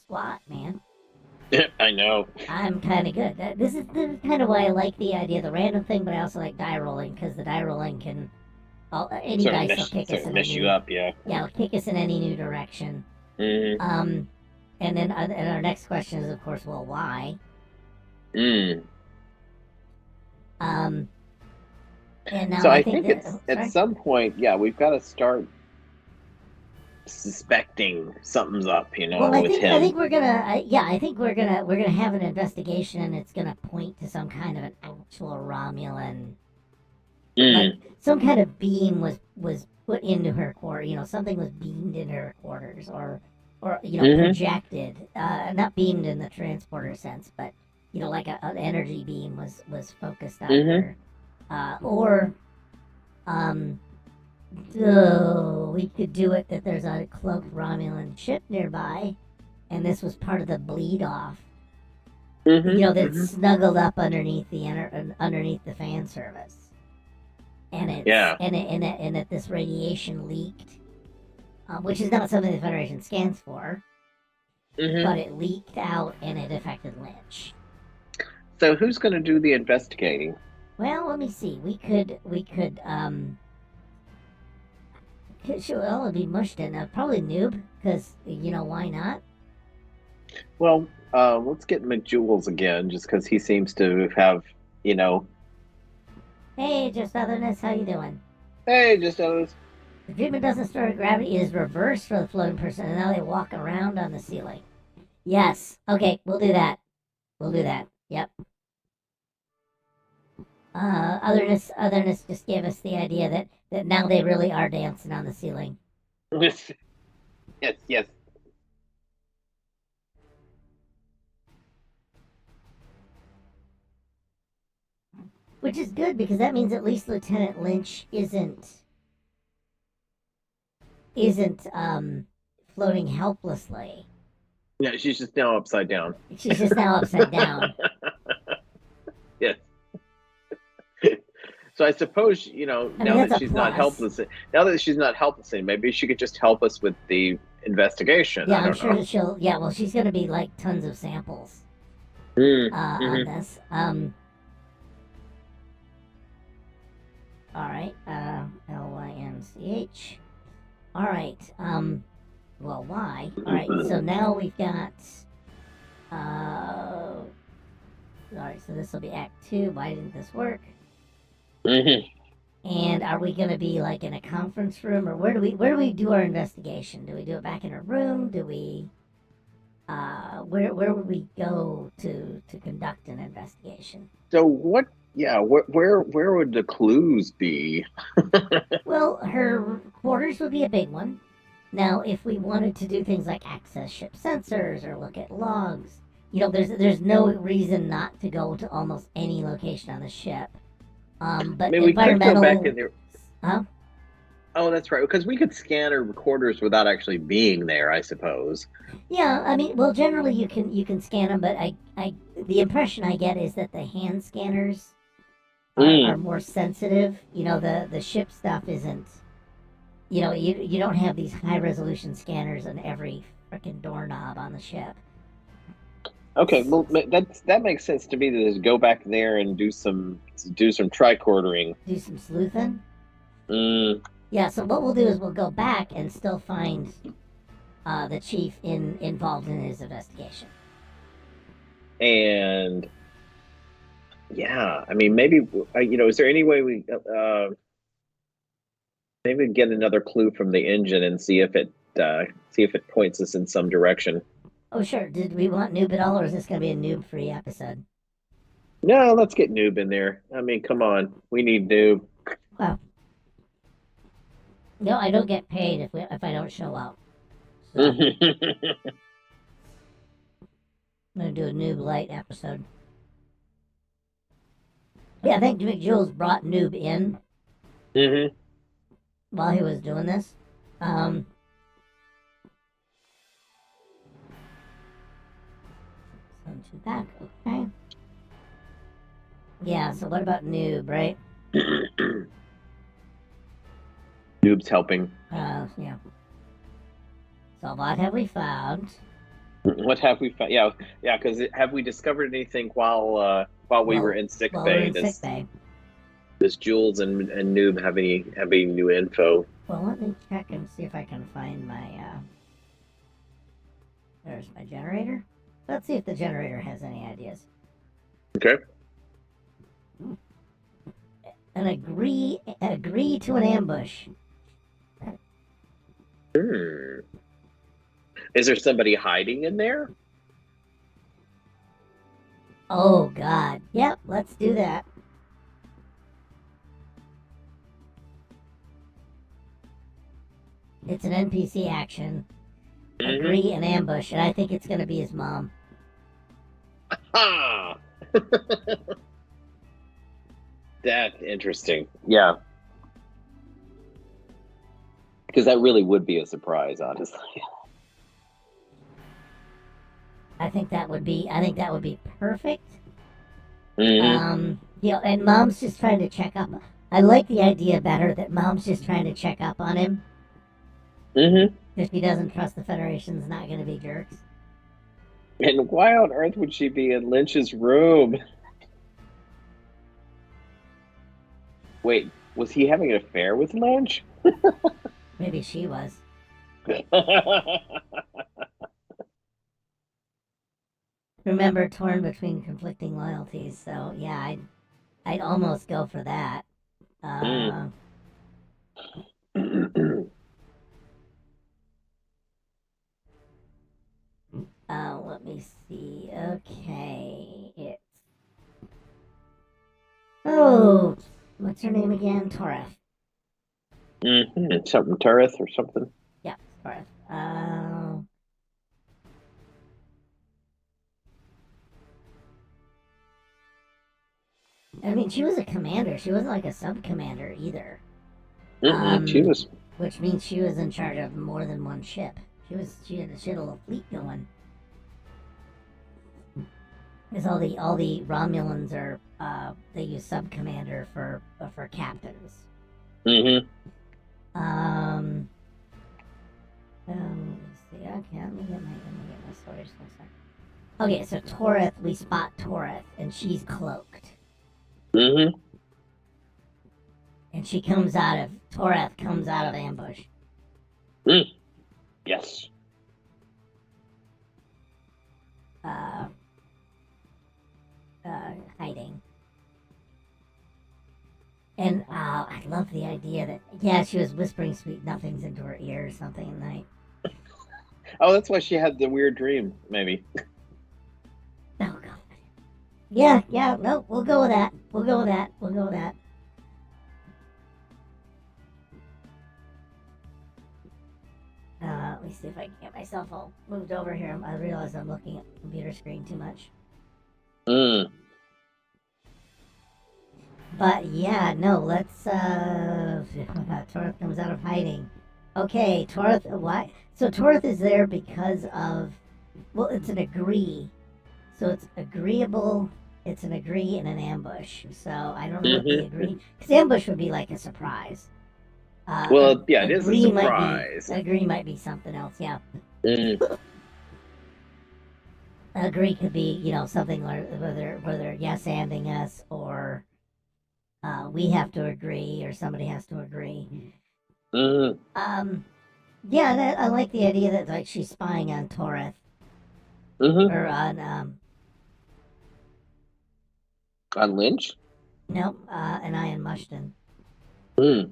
SWAT, man. I know. I'm kind of good. This is kind of why I like the idea of the random thing, but I also like die rolling because the die rolling can any dice will kick us Sort of in a mess you new up, yeah. it'll kick us in any new direction. Mm, Um, and our next question is of course, well, why? mm. Um, and now So I I think think that it's at sorry. some point, yeah, we've got to start suspecting something's up, Well, with I him. think we're gonna yeah I think we're gonna have an investigation and it's gonna point to some kind of an actual Romulan like Mm, some kind of beam was put into her quarter. You know, something was beamed into her quarters, or hmm projected. Not beamed in the transporter sense, but like an energy beam was focused on hmm her, or um. Oh, we could do it that there's a cloaked Romulan ship nearby, and this was part of the bleed off. That's hmm snuggled up underneath the fan service. And Yeah. that this radiation leaked, which is not something the Federation scans for, hmm but it leaked out and it affected Lynch. So who's going to do the investigating? Well, let me see. Sure, well, it'd be mushed in. Probably Noob, because why not? Well, let's get McJewels again, just because he seems to have, you know, Hey, just otherness, how you doing? hey, just those. The treatment doesn't store gravity. It is reversed for the floating person, and now they walk around on the ceiling. Yes. Okay, we'll do that. We'll do that. Yep. Otherness just gave us the idea that now they really are dancing on the ceiling, Yes, yes. which is good because that means at least Lieutenant Lynch isn't floating helplessly. Yeah, she's just now upside down. She's just now upside down. Yes. So I suppose, I mean, now that's that a she's not plus. helpless, maybe she could just help us with the investigation. Yeah, I I'm don't sure know. that she'll. Yeah, well, she's gonna be like tons of samples on Mm-hmm. this. All right. Lynch. All right. Well, why? All right. So now we've got. All right. So this will be Act 2. Why didn't this work? Mm-hmm. And are we going to be like in a conference room, or where do we do our investigation? Do we do it back in a room? Do we where would we go to conduct an investigation? So what? Yeah, where would the clues be? Well, her quarters would be a big one. Now, if we wanted to do things like access ship sensors or look at logs, there's no reason not to go to almost any location on the ship. I But mean, we could go back in environmental, there. huh? Oh, that's right. Because we could scan our recorders without actually being there, I suppose. Yeah, I mean, well, generally you can scan them, but the impression I get is that the hand scanners are Mm. more sensitive. The ship stuff isn't. You don't have these high resolution scanners on every freaking doorknob on the ship. Okay, well, that makes sense to me to just go back there and do some tricordering. Do some sleuthing. Mm. Yeah. So what we'll do is we'll go back and still find the chief involved in his investigation. And yeah, I mean, maybe is there any way maybe get another clue from the engine and see if it points us in some direction. Oh sure. Did we want noob at all, or is this going to be a noob free episode? No, let's get Noob in there. I mean, come on, we need Noob. Well, no, I don't get paid if I don't show up. So I'm gonna do a noob light episode. Yeah, I think Jules brought noob in hmm while he was doing this. Send you back. Okay. Yeah. So what about noob, right? Noob's helping. Yeah. So what have we found? What have we found? Yeah, yeah. Because have we discovered anything while we were Well, in sick while we're bay? in sick Does bay. Jules and Noob have any new info? Well, let me check and see if I can find my, there's my generator. Let's see if the generator has any ideas. Okay. Agree to an ambush. Hmm. Is there somebody hiding in there? Oh, God. Yep, let's do that. It's an NPC action. Agree an ambush, and I think it's going to be his mom. Ha! That's interesting. Yeah. Because that really would be a surprise, honestly. I think that would be perfect. Mm-hmm. And mom's just trying to check up. I like the idea better that mom's just trying to check up on him. Mm-hmm. If he doesn't trust the Federation's not going to be jerks. And why on earth would she be in Lynch's room? Wait, was he having an affair with Lynch? Maybe she was. Remember, torn between conflicting loyalties. So yeah, I'd almost go for that. Mm. Let me see. Okay, it's what's her name again? Toreth. Mm-hmm. Something Tureth or something. Yeah, Toreth. I mean, she was a commander. She wasn't like a sub commander either. She was. Which means she was in charge of more than one ship. She had a little fleet going. Because all the Romulans are they use sub commander for captains. Mm-hmm. Let's see. Okay, let me get my storage. Okay, so Toreth, we spot Toreth, and she's cloaked. Mm-hmm. And Toreth comes out of ambush. Mm. Yes. Hiding. And I love the idea that, yeah, she was whispering sweet nothings into her ear or something at night. Oh, that's why she had the weird dream, maybe. Oh, God. Yeah, no, we'll go with that. We'll go with that. Let me see if I can get myself all moved over here. I realize I'm looking at the computer screen too much. Mm. But yeah, no, let's Torth comes out of hiding. Okay, Torth, why? So Torth is there because of, well, it's an agree. So it's agreeable, it's an agree and an ambush. So I don't know what the agree, because ambush would be like a surprise. Well, yeah, it is a surprise. Agree might be something else, yeah. Mm. Agree could be, something like whether yes anding us or we have to agree or somebody has to agree. Mm. Yeah, I like the idea that like she's spying on Toreth or on Lynch. Nope, and I and Mushton. Mm.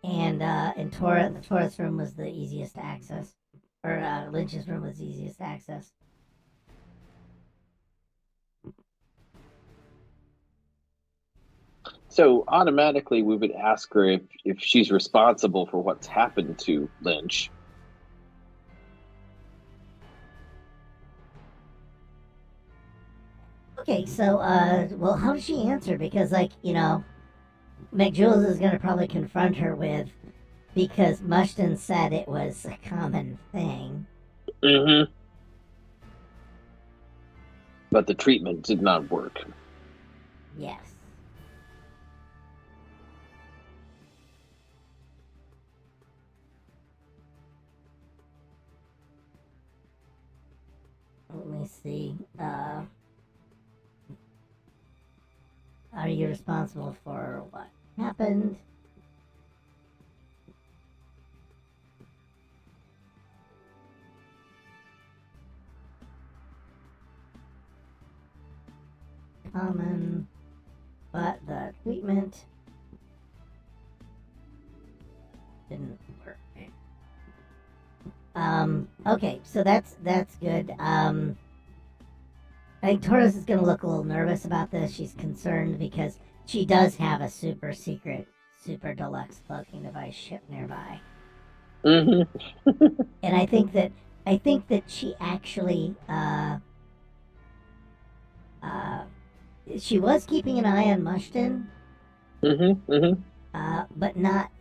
And Toreth's room was the easiest to access, or Lynch's room was the easiest to access. So automatically, we would ask her if she's responsible for what's happened to Lynch. Okay, so well, how does she answer? Because McJules is gonna probably confront her with, because Mushton said it was a common thing. Mm-hmm. But the treatment did not work. Yes. me see. Are you responsible for what happened? Common, but the treatment didn't work. Okay, so that's good. I think Taurus is gonna look a little nervous about this. She's concerned because she does have a super secret, super deluxe cloaking device shipped nearby. Mm-hmm. And I think that she actually she was keeping an eye on Mushton, Mm-hmm. Mm-hmm. but not.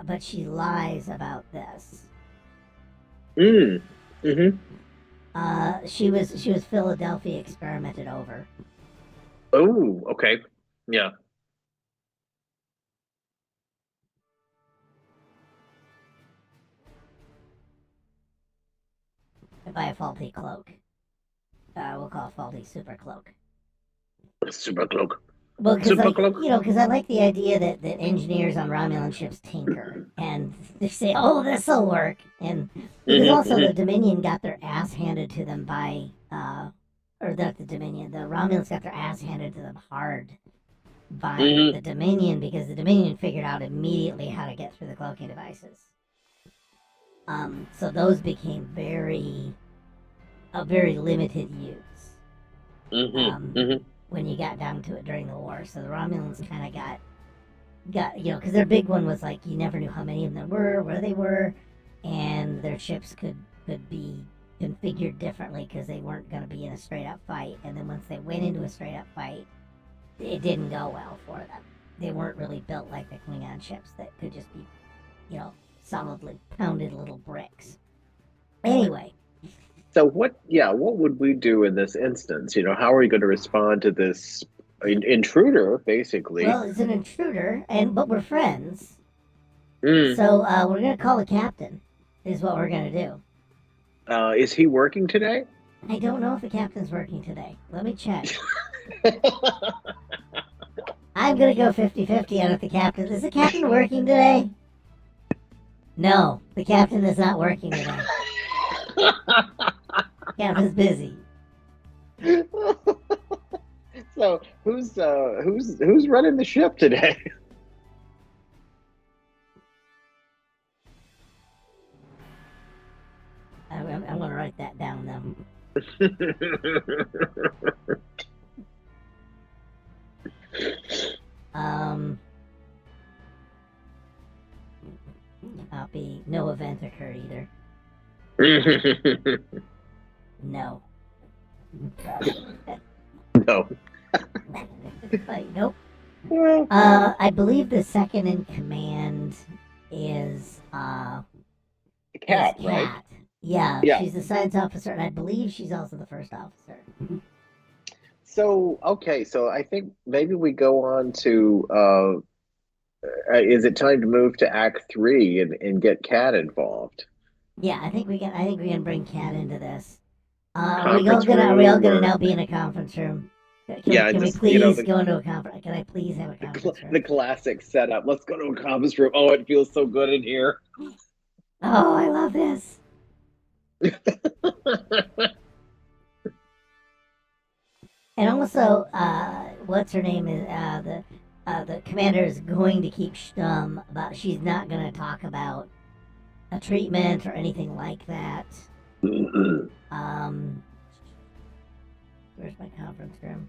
But she lies about this. Mm-hmm. She was Philadelphia experimented over. Oh, okay. Yeah. By a faulty cloak. We'll call it faulty super cloak. Super cloak. Well, because Super cloak. because I like the idea that engineers on Romulan ships tinker and they say, "Oh, this'll work," and because also the Dominion got their ass handed to them by, or not the Dominion, the Romulans got their ass handed to them hard by the Dominion because the Dominion figured out immediately how to get through the cloaking devices. So those became a very limited use. When you got down to it during the war. So the Romulans kind of got because their big one was like you never knew how many of them there were, where they were, and their ships could be configured differently because they weren't going to be in a straight up fight. And then once they went into a straight up fight, it didn't go well for them. They weren't really built like the Klingon ships that could just be, solidly pounded little bricks. Anyway. So what would we do in this instance? How are we going to respond to this intruder, basically? Well, it's an intruder, but we're friends. Mm. So we're going to call the captain, is what we're going to do. Is he working today? I don't know if the captain's working today. Let me check. I'm going to go 50-50 on if the captain... Is the captain working today? No, the captain is not working today. Captain's busy. So who's running the ship today? I'm going to write that down now. Copy. No event occurred either. No. No. Nope. I believe the second in command is Cat, right? Yeah, she's the science officer, and I believe she's also the first officer. So, okay, so I think maybe we go on to, is it time to move to Act 3 and get Cat involved? Yeah, I think we can bring Cat into this. Are we all gonna now be in a conference room? Can we please go into a conference? Can I please have a conference room? The classic setup. Let's go to a conference room. Oh, it feels so good in here. Oh, I love this. And also, what's her name is the commander is going to keep stum about. She's not going to talk about a treatment or anything like that. Where's my conference room?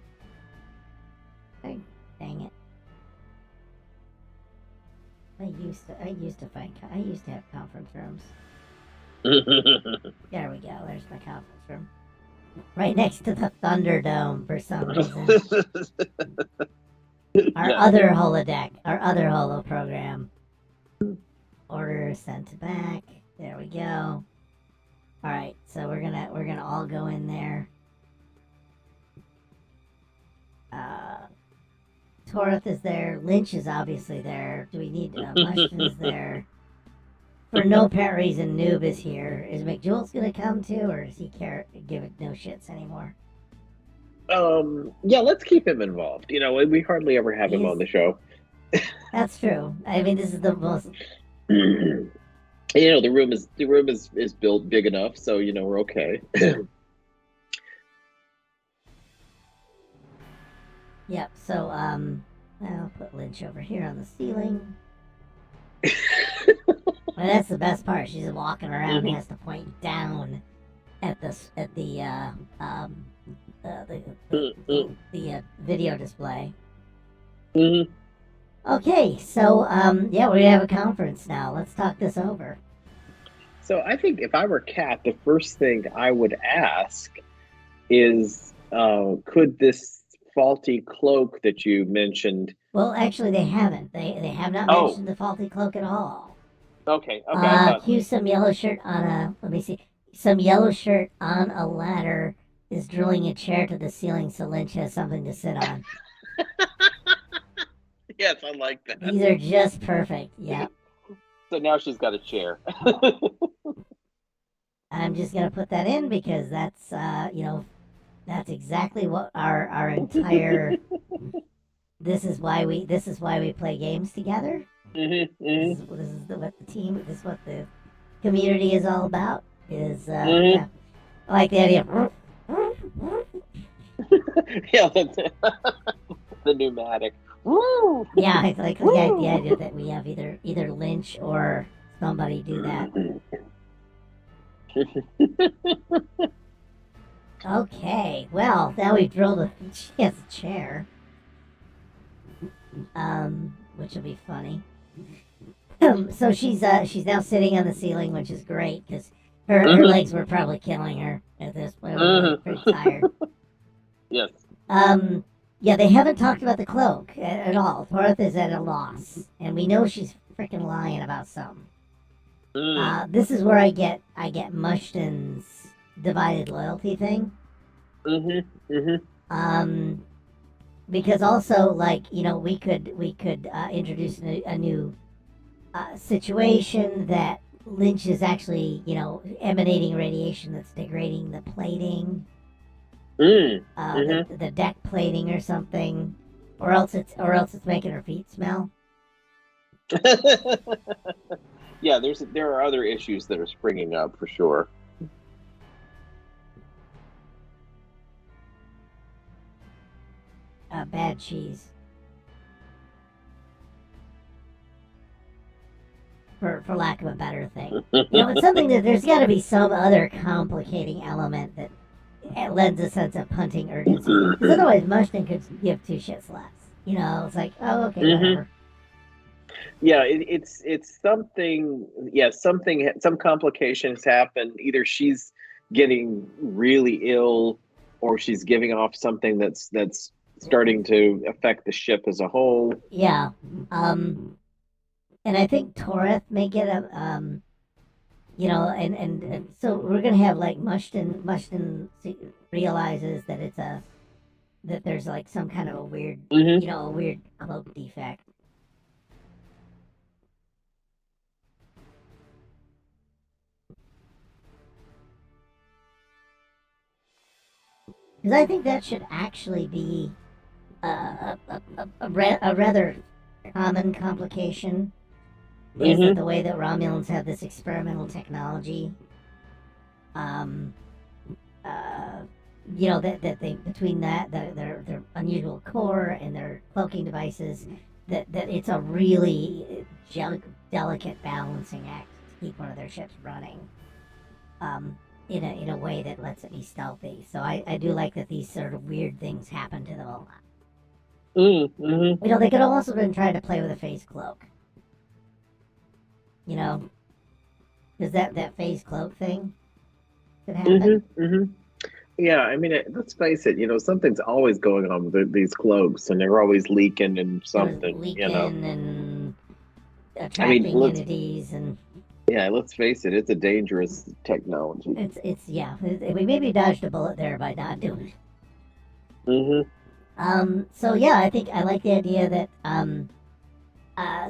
Oh, dang it! I used to have conference rooms. There we go. There's my conference room. Right next to the Thunderdome for some reason. Our other holodeck, our other holo program. Order sent back. There we go. All right, so we're gonna all go in there. Torith is there. Lynch is obviously there. Do we need Mushton is there? For no apparent reason, Noob is here. Is McJules gonna come too, or does he give it no shits anymore? Yeah, let's keep him involved. We hardly ever have him on the show. That's true. I mean, this is the most. The room is built big enough, so we're okay. Yep. So I'll put Lynch over here on the ceiling. Well, that's the best part. She's walking around and has to point down at the video display. Mm-hmm. Okay, so yeah, we're gonna have a conference now. Let's talk this over. So I think if I were Kat, the first thing I would ask is, could this faulty cloak that you mentioned? Well, actually, they haven't. They have not mentioned the faulty cloak at all. Okay. I thought. Cue some yellow shirt on a. Let me see. Some yellow shirt on a ladder is drilling a chair to the ceiling, so Lynch has something to sit on. Yes, I like that. These are just perfect. Yeah. So now she's got a chair. I'm just gonna put that in because that's that's exactly what our entire. This is why we play games together. Mm-hmm. This is what the community is all about. Yeah, I like the idea of. Yeah, the pneumatic. Woo! Yeah, I like the idea that we have either Lynch or somebody do that. Okay, well, now we've drilled she has a chair. Which will be funny. So she's now sitting on the ceiling, which is great because her legs were probably killing her at this point. Really pretty tired. Yes. Yeah, they haven't talked about the cloak at all. Torth is at a loss, and we know she's freaking lying about something. This is where I get Mushton's divided loyalty thing. Because also, we could introduce a new situation that Lynch is actually, emanating radiation that's degrading the plating. The deck plating or something, or else it's making her feet smell. Yeah, there are other issues that are springing up for sure. Bad cheese. For lack of a better thing, it's something that there's got to be some other complicating element that. It lends a sense of punting urgency. Because otherwise, Mushton could give two shits less. It's like, oh, okay, whatever. Yeah, it's something. Yeah, some complications happen. Either she's getting really ill, or she's giving off something that's starting to affect the ship as a whole. Yeah. And I think Toreth may get a and so we're gonna have Mushton realizes that that there's like some kind of a weird a weird cloak defect. Because I think that should actually be a rather common complication. Is that the way that Romulans have this experimental technology? That they between their unusual core and their cloaking devices, that it's a really delicate balancing act to keep one of their ships running, in a way that lets it be stealthy. So I do like that these sort of weird things happen to them a lot. They could have also been trying to play with a phase cloak. Because that phase cloak thing could happen. Yeah, I mean, let's face it. Something's always going on with these cloaks, and they're always leaking and something. And attracting entities and. Yeah, let's face it. It's a dangerous technology. It's we maybe dodged a bullet there by not doing it. So yeah, I think I like the idea that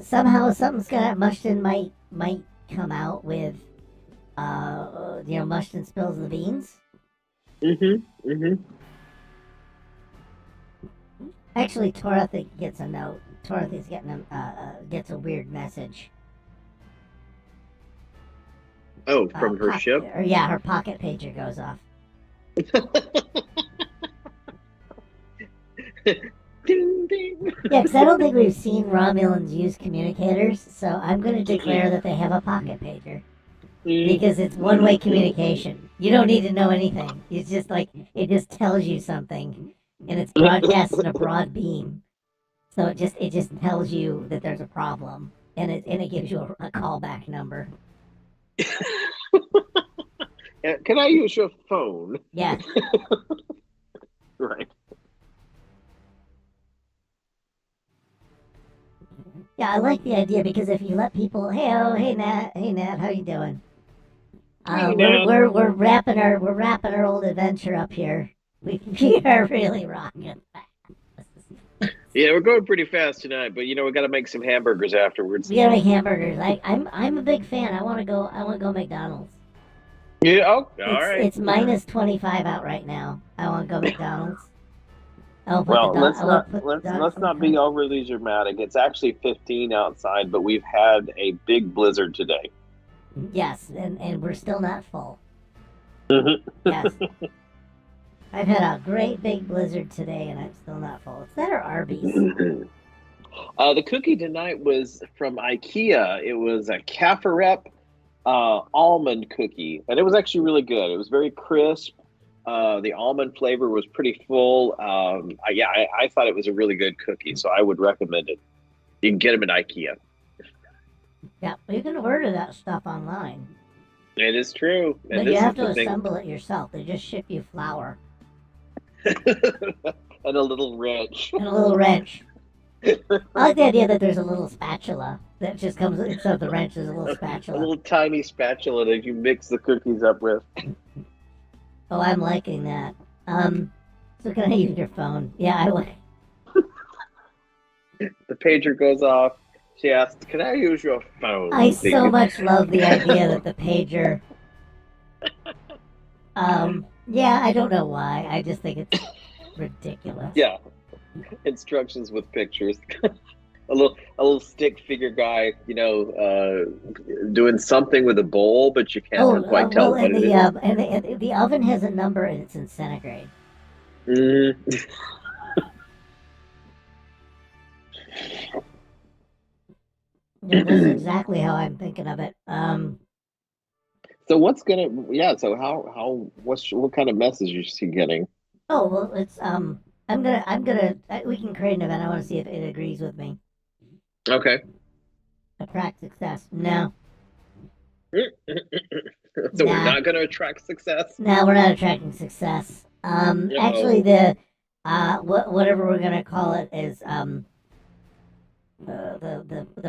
somehow something's gonna Mushton might come out with, mushed and spills the beans. Actually, Dorothy gets a note. Dorothy's getting gets a weird message. Oh, from her ship? Yeah, her pocket pager goes off. Ding, ding. Yeah, because I don't think we've seen Romulans use communicators, so I'm going to declare that they have a pocket pager. Because it's one-way communication. You don't need to know anything. It's just like, it just tells you something, and it's broadcast in a broad beam. So it just tells you that there's a problem, and it gives you a callback number. Can I use your phone? Yeah. Right. Yeah, I like the idea because if you let people, hey Nat, how you doing? We're wrapping our old adventure up here. We are really rocking. Yeah, we're going pretty fast tonight, but we got to make some hamburgers afterwards. We gotta make hamburgers. I'm a big fan. I want to go McDonald's. Yeah. Oh, all right. It's minus 25 out right now. I want to go McDonald's. Well, let's not be overly dramatic. It's actually 15 outside, but we've had a big blizzard today. Yes, and we're still not full. Yes. I've had a great big blizzard today, and I'm still not full. Is that our Arby's? The cookie tonight was from IKEA. It was a Caffarep almond cookie, and it was actually really good. It was very crisp. The almond flavor was pretty full. I thought it was a really good cookie, so I would recommend it. You can get them at IKEA. Yeah, you can order that stuff online. It is true. But you have to assemble it yourself. They just ship you flour. And a little wrench. I like the idea that there's a little spatula that just comes instead of the wrench. There's a little spatula. A little tiny spatula that you mix the cookies up with. Oh, I'm liking that. So can I use your phone? Yeah, I would. The pager goes off. She asks, "Can I use your phone?" I so much love the idea that the pager. Yeah, I don't know why. I just think it's ridiculous. Yeah, instructions with pictures. a little stick figure guy, doing something with a bowl, but you can't quite tell what it is. And the oven has a number and it's in centigrade. Yeah, that's exactly how I'm thinking of it. So what kind of message is he getting? Oh well, it's we can create an event. I want to see if it agrees with me. Okay. Attract success. No. So we're not going to attract success? No, we're not attracting success. Actually, whatever we're going to call it is the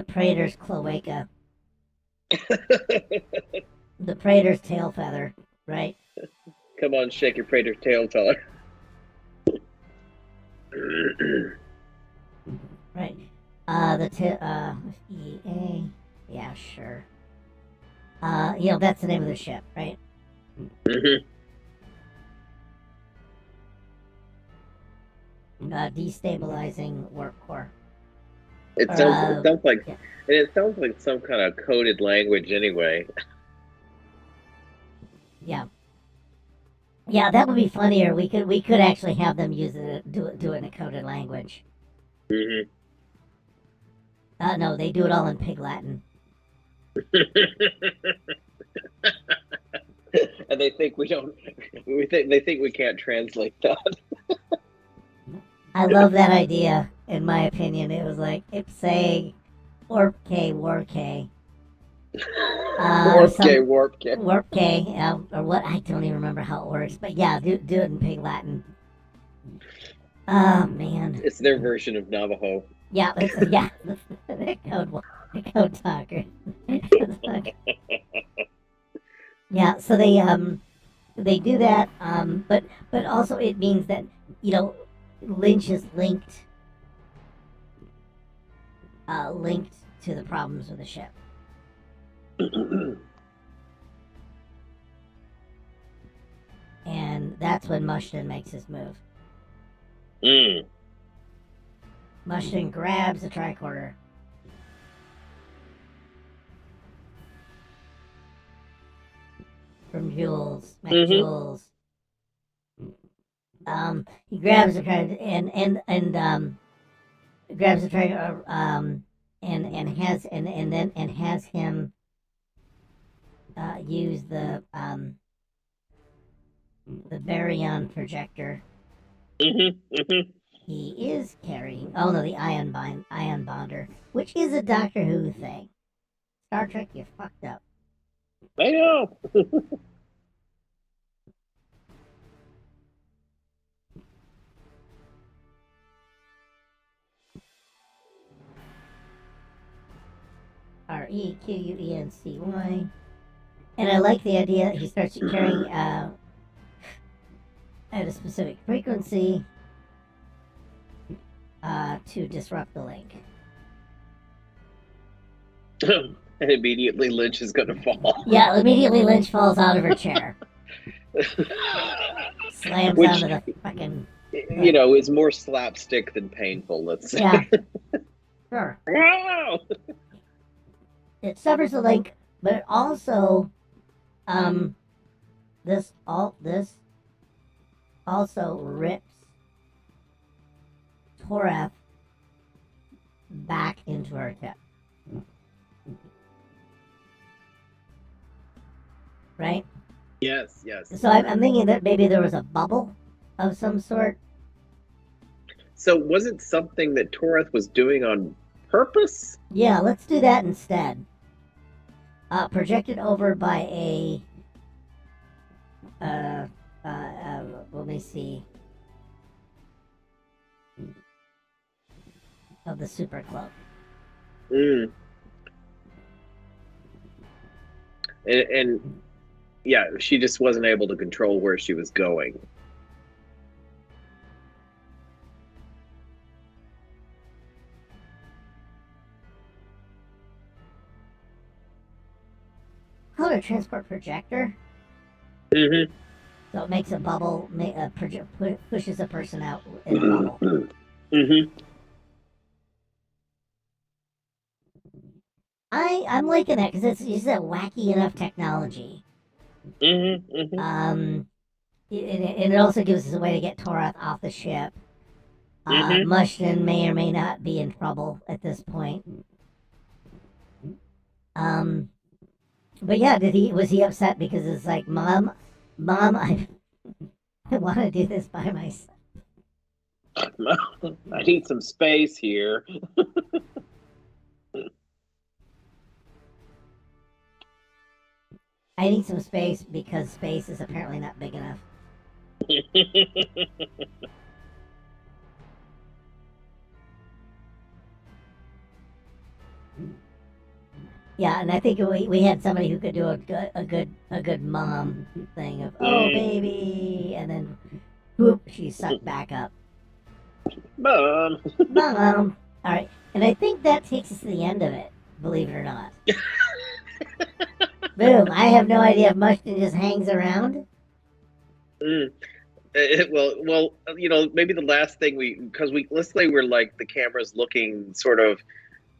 Praetor's cloaca. The Praetor's tail feather, right? Come on, shake your Praetor's tail feather. Right. EA. Yeah, sure. That's the name of the ship, right? Destabilizing warp core. It sounds like some kind of coded language anyway. Yeah. Yeah, that would be funnier. We could actually have them use it, do it in a coded language. No, they do it all in Pig Latin. And they think we don't. They think we can't translate that. I love that idea. In my opinion, it was like Ipse, Warp-K, War-K. Warp-K. Warp-K, or what? I don't even remember how it works. But yeah, do it in Pig Latin. Oh, man. It's their version of Navajo. Yeah, the code talker. Yeah, so they do that, but also it means that, Lynch is linked to the problems with the ship. And that's when Mushton makes his move. Mushton grabs the tricorder. From Jules. Jules. He grabs the tricorder and grabs the tricorder and has him use the baryon projector. He is carrying the ion bonder, which is a Doctor Who thing. Star Trek, you fucked up. I know. REQUENCY. And I like the idea that he starts carrying at a specific frequency to disrupt the link. And immediately Lynch is going to fall. Yeah, immediately Lynch falls out of her chair. Slams onto the fucking... You know, is more slapstick than painful, let's say. Yeah. Sure. Wow! It severs the link, but it also... This also rips Toreth back into her tip. Right? Yes. So I'm thinking that maybe there was a bubble of some sort. So was it something that Toreth was doing on purpose? Yeah, let's do that instead. Projected over by a... let me see. Of the super cloak. And yeah, she just wasn't able to control where she was going. Call it a transport projector. So it makes a bubble, pushes a person out in a bubble. I'm liking that because it's just that wacky enough technology. And it also gives us a way to get Toreth off the ship. Mushton may or may not be in trouble at this point. But yeah, was he upset because it's like, Mom, I want to do this by myself. I need some space here. I need some space because space is apparently not big enough. Yeah, and I think we had somebody who could do a good mom thing of, oh baby, and then whoop, she's sucked back up. Mom. All right, and I think that takes us to the end of it. Believe it or not. Boom! I have no idea if Mushton just hangs around. Well, you know, maybe the last thing let's say we're like the camera's looking sort of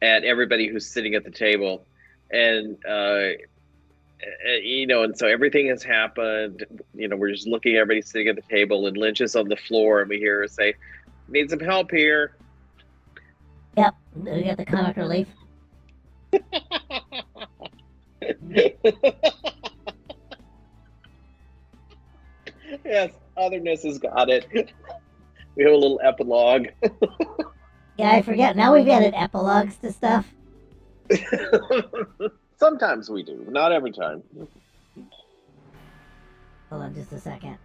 at everybody who's sitting at the table, and you know, and so everything has happened. You know, we're just looking at everybody sitting at the table, and Lynch is on the floor, and we hear her say, "Need some help here." Yep, we got the comic relief. Yes, otherness has got it. We have a little epilogue. Yeah, I forget. Now we've added epilogues to stuff. Sometimes we do, not every time. Hold on just a second.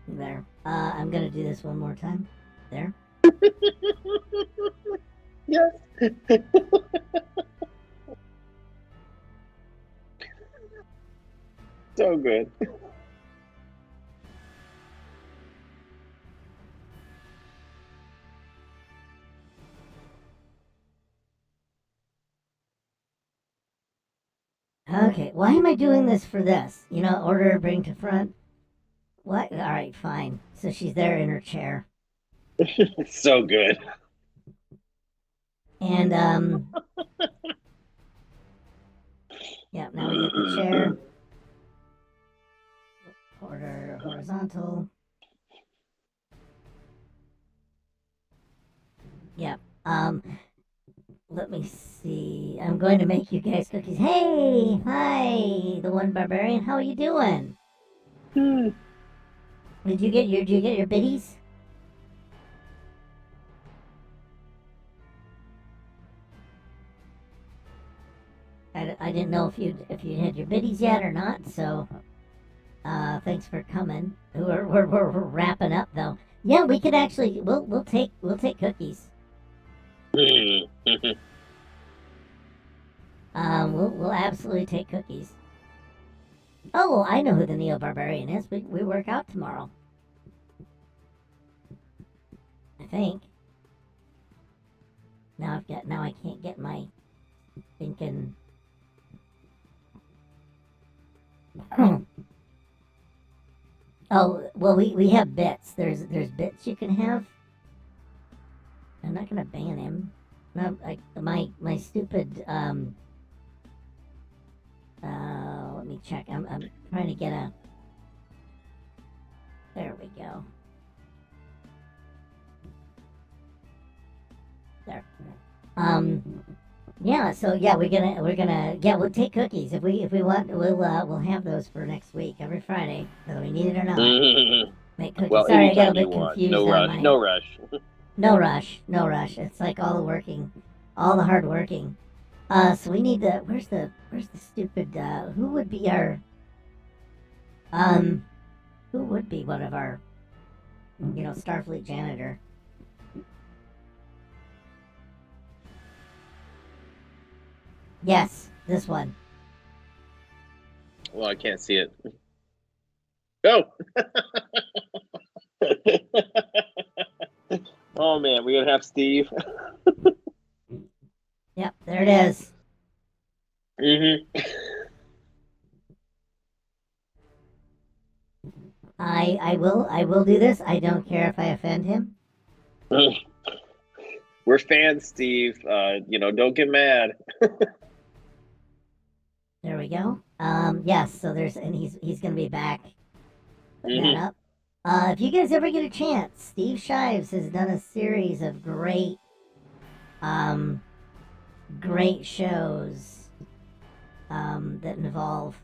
There. I'm gonna do this one more time. There. Yes. So good. Okay, why am I doing this for this? Order, bring to front. What? All right, fine. So she's there in her chair. It's so good. And, yeah, now we get the chair. Order horizontal. Yep. Let me see. I'm going to make you guys cookies. Hey, hi, the one barbarian. How are you doing? Did you get your biddies? I didn't know if you had your biddies yet or not. So, thanks for coming. We're wrapping up though. Yeah, we could actually we'll take cookies. We'll absolutely take cookies. Oh, well, I know who the Neo Barbarian is. We work out tomorrow. I think. Now I can't get my thinking. Oh, well, we have bits. There's bits you can have. I'm not gonna ban him. No, my stupid let me check. I'm trying to get a. There we go. There. Yeah. So yeah, we're gonna yeah, we'll take cookies if we want. We'll have those for next week every Friday, whether we need it or not. Make cookies. Well, Sorry, I got a anytime you bit want. confused. No rush. No rush. No rush. It's like all the hard working. So we need the where's the stupid who would be our who would be one of our Starfleet janitor? Yes, this one. Well, I can't see it. Go. Oh man, we're gonna have Steve. Yep, there it is. I will do this. I don't care if I offend him. We're fans, Steve. Don't get mad. There we go. Yes. So he's gonna be back. Putting that up. If you guys ever get a chance, Steve Shives has done a series of great shows that involve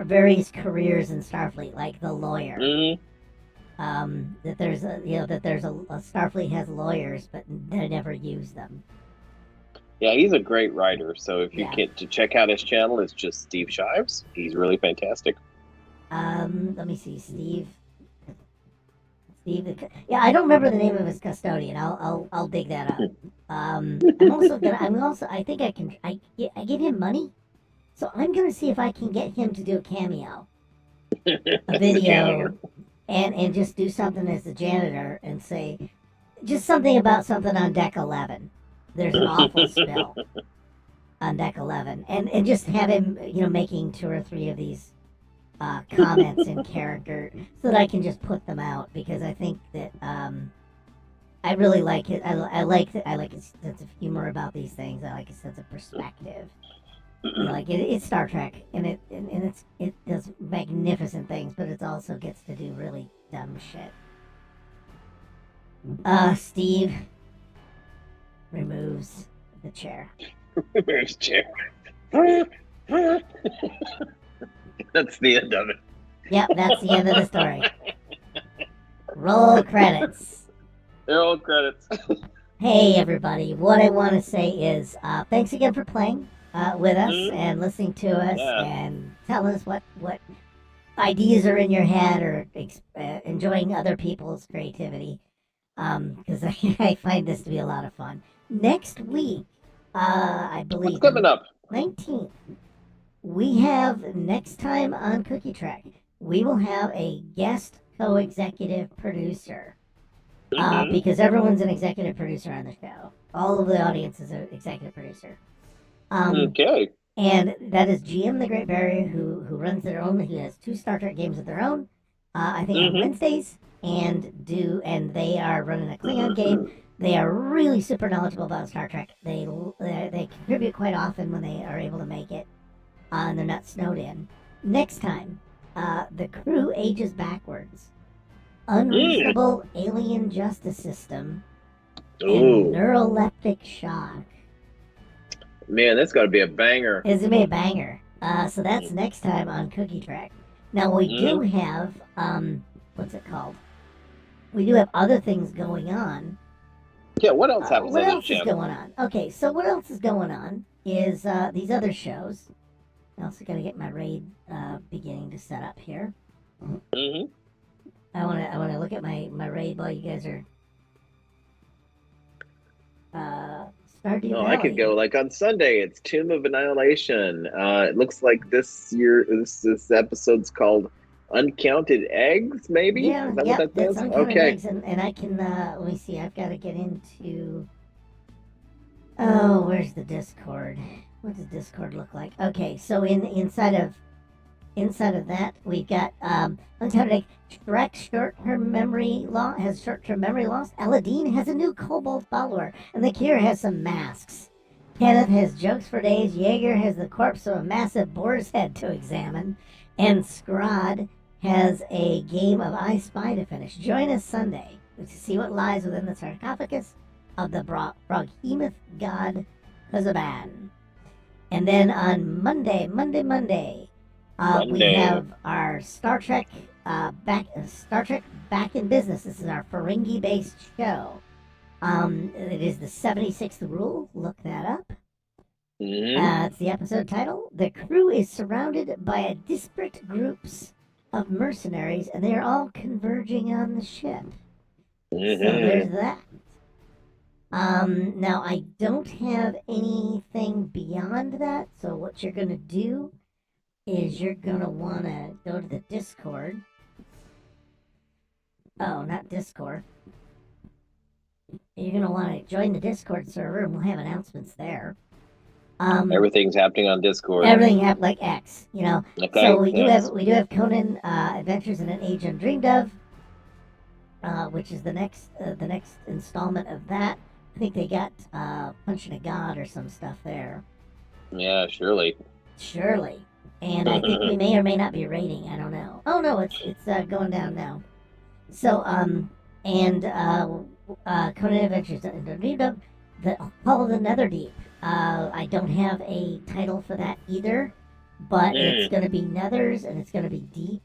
various careers in Starfleet, like the lawyer. That there's a Starfleet has lawyers, but they never use them. Yeah, he's a great writer. So if you get to check out his channel, it's just Steve Shives. He's really fantastic. Let me see, Steve. Yeah, I don't remember the name of his custodian. I'll dig that up. I think I give him money, so I'm gonna see if I can get him to do a cameo, a video, and just do something as the janitor and say just something about something on deck 11. There's an awful spill on deck 11, and just have him making 2 or 3 of these comments in character so that I can just put them out, because I think that I really like it. I like his sense of humor about these things. I like his sense of perspective. It's Star Trek, and it does magnificent things, but it also gets to do really dumb shit. Steve removes the chair. Removes chair. That's the end of it. Yep, that's the end of the story. Roll credits. Roll credits. Hey everybody, what I want to say is thanks again for playing with us and listening to us and tell us what ideas are in your head, or enjoying other people's creativity, because I find this to be a lot of fun. Next week, I believe, what's coming up? 19th, we have, next time on Cookie Track, we will have a guest co-executive producer, because everyone's an executive producer on the show. All of the audience is an executive producer. Okay. And that is GM the Great Barrier, who runs their own. He has 2 Star Trek games of their own. I think on Wednesdays, and they are running a Klingon game. They are really super knowledgeable about Star Trek. They contribute quite often when they are able to make it, and they're not snowed in. Next time, the crew ages backwards. Unreasonable alien justice system and Ooh, neuroleptic shock. man, that's got to be a banger. It's gonna be a banger. So that's next time on Cookie Track. Now we do have what's it called? We do have other things going on. Yeah, what else happens What on the else is channel? going on? Okay, so what else is going on is these other shows. I also got to get my raid beginning to set up here. Mm-hmm. I wanna look at my raid while you guys are Stardew Oh, Valley. I could go like on Sunday. It's Tomb of Annihilation. It looks like this episode's called Uncounted Eggs. Maybe Yeah, is that yep, what that that's says? Uncounted Okay. Eggs, and I can let me see. I've got to get into. Oh, where's the Discord? What does Discord look like? Okay, so inside of that we've got Uncounted Egg. Shrek short-term memory loss. Aladdin has a new kobold follower, and the Cure has some masks. Kenneth has jokes for days. Jaeger has the corpse of a massive boar's head to examine, and Scrod has a game of I Spy to finish. Join us Sunday to see what lies within the sarcophagus of the Broghemoth god Kazaban. And then on Monday, we have our Star Trek back in business. This is our Ferengi-based show. It is the 76th Rule. Look that up. It's the episode title. The crew is surrounded by disparate groups of mercenaries, and they are all converging on the ship. So there's that. Now I don't have anything beyond that. So what you're gonna do is you're gonna wanna go to the Discord. Oh, not Discord. You're gonna want to join the Discord server, and we'll have announcements there. Everything's happening on Discord. Everything happened like X, you know. Okay, So we do have Conan Adventures in an Age Undreamed of, which is the next installment of that. I think they got Punching a God or some stuff there. Yeah, surely. And I think we may or may not be rating. I don't know. Oh no, it's going down now. So and Conan Adventures in Undreamed of, the Call of the Netherdeep. I don't have a title for that either, but it's going to be Nethers and it's going to be deep.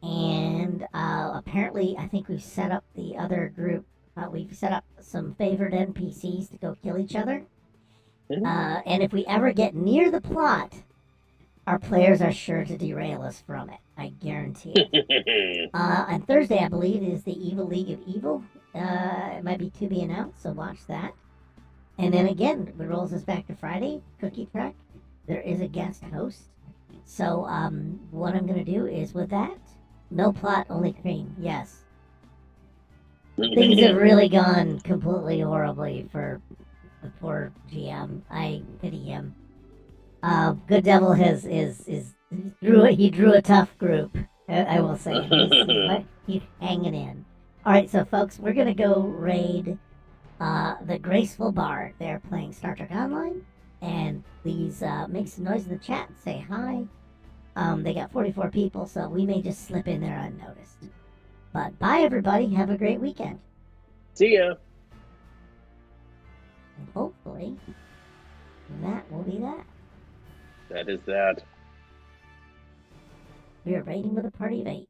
And apparently, I think we've set up the other group. We've set up some favored NPCs to go kill each other. And if we ever get near the plot, our players are sure to derail us from it. I guarantee it. On Thursday, I believe, is the Evil League of Evil. It might be to be announced, so watch that. And then again, it rolls us back to Friday, Cookie Track. There is a guest host. So what I'm going to do is with that, no plot, only cream. Yes. Things have really gone completely horribly for the poor GM. I pity him. Good Devil he drew a tough group. I will say he's hanging in. All right, so folks, we're gonna go raid the Graceful Bar. They're playing Star Trek Online, and please make some noise in the chat. Say hi. They got 44 people, so we may just slip in there unnoticed. But bye, everybody. Have a great weekend. See ya. And hopefully, that will be that. That is that. We are raiding with a party of 8.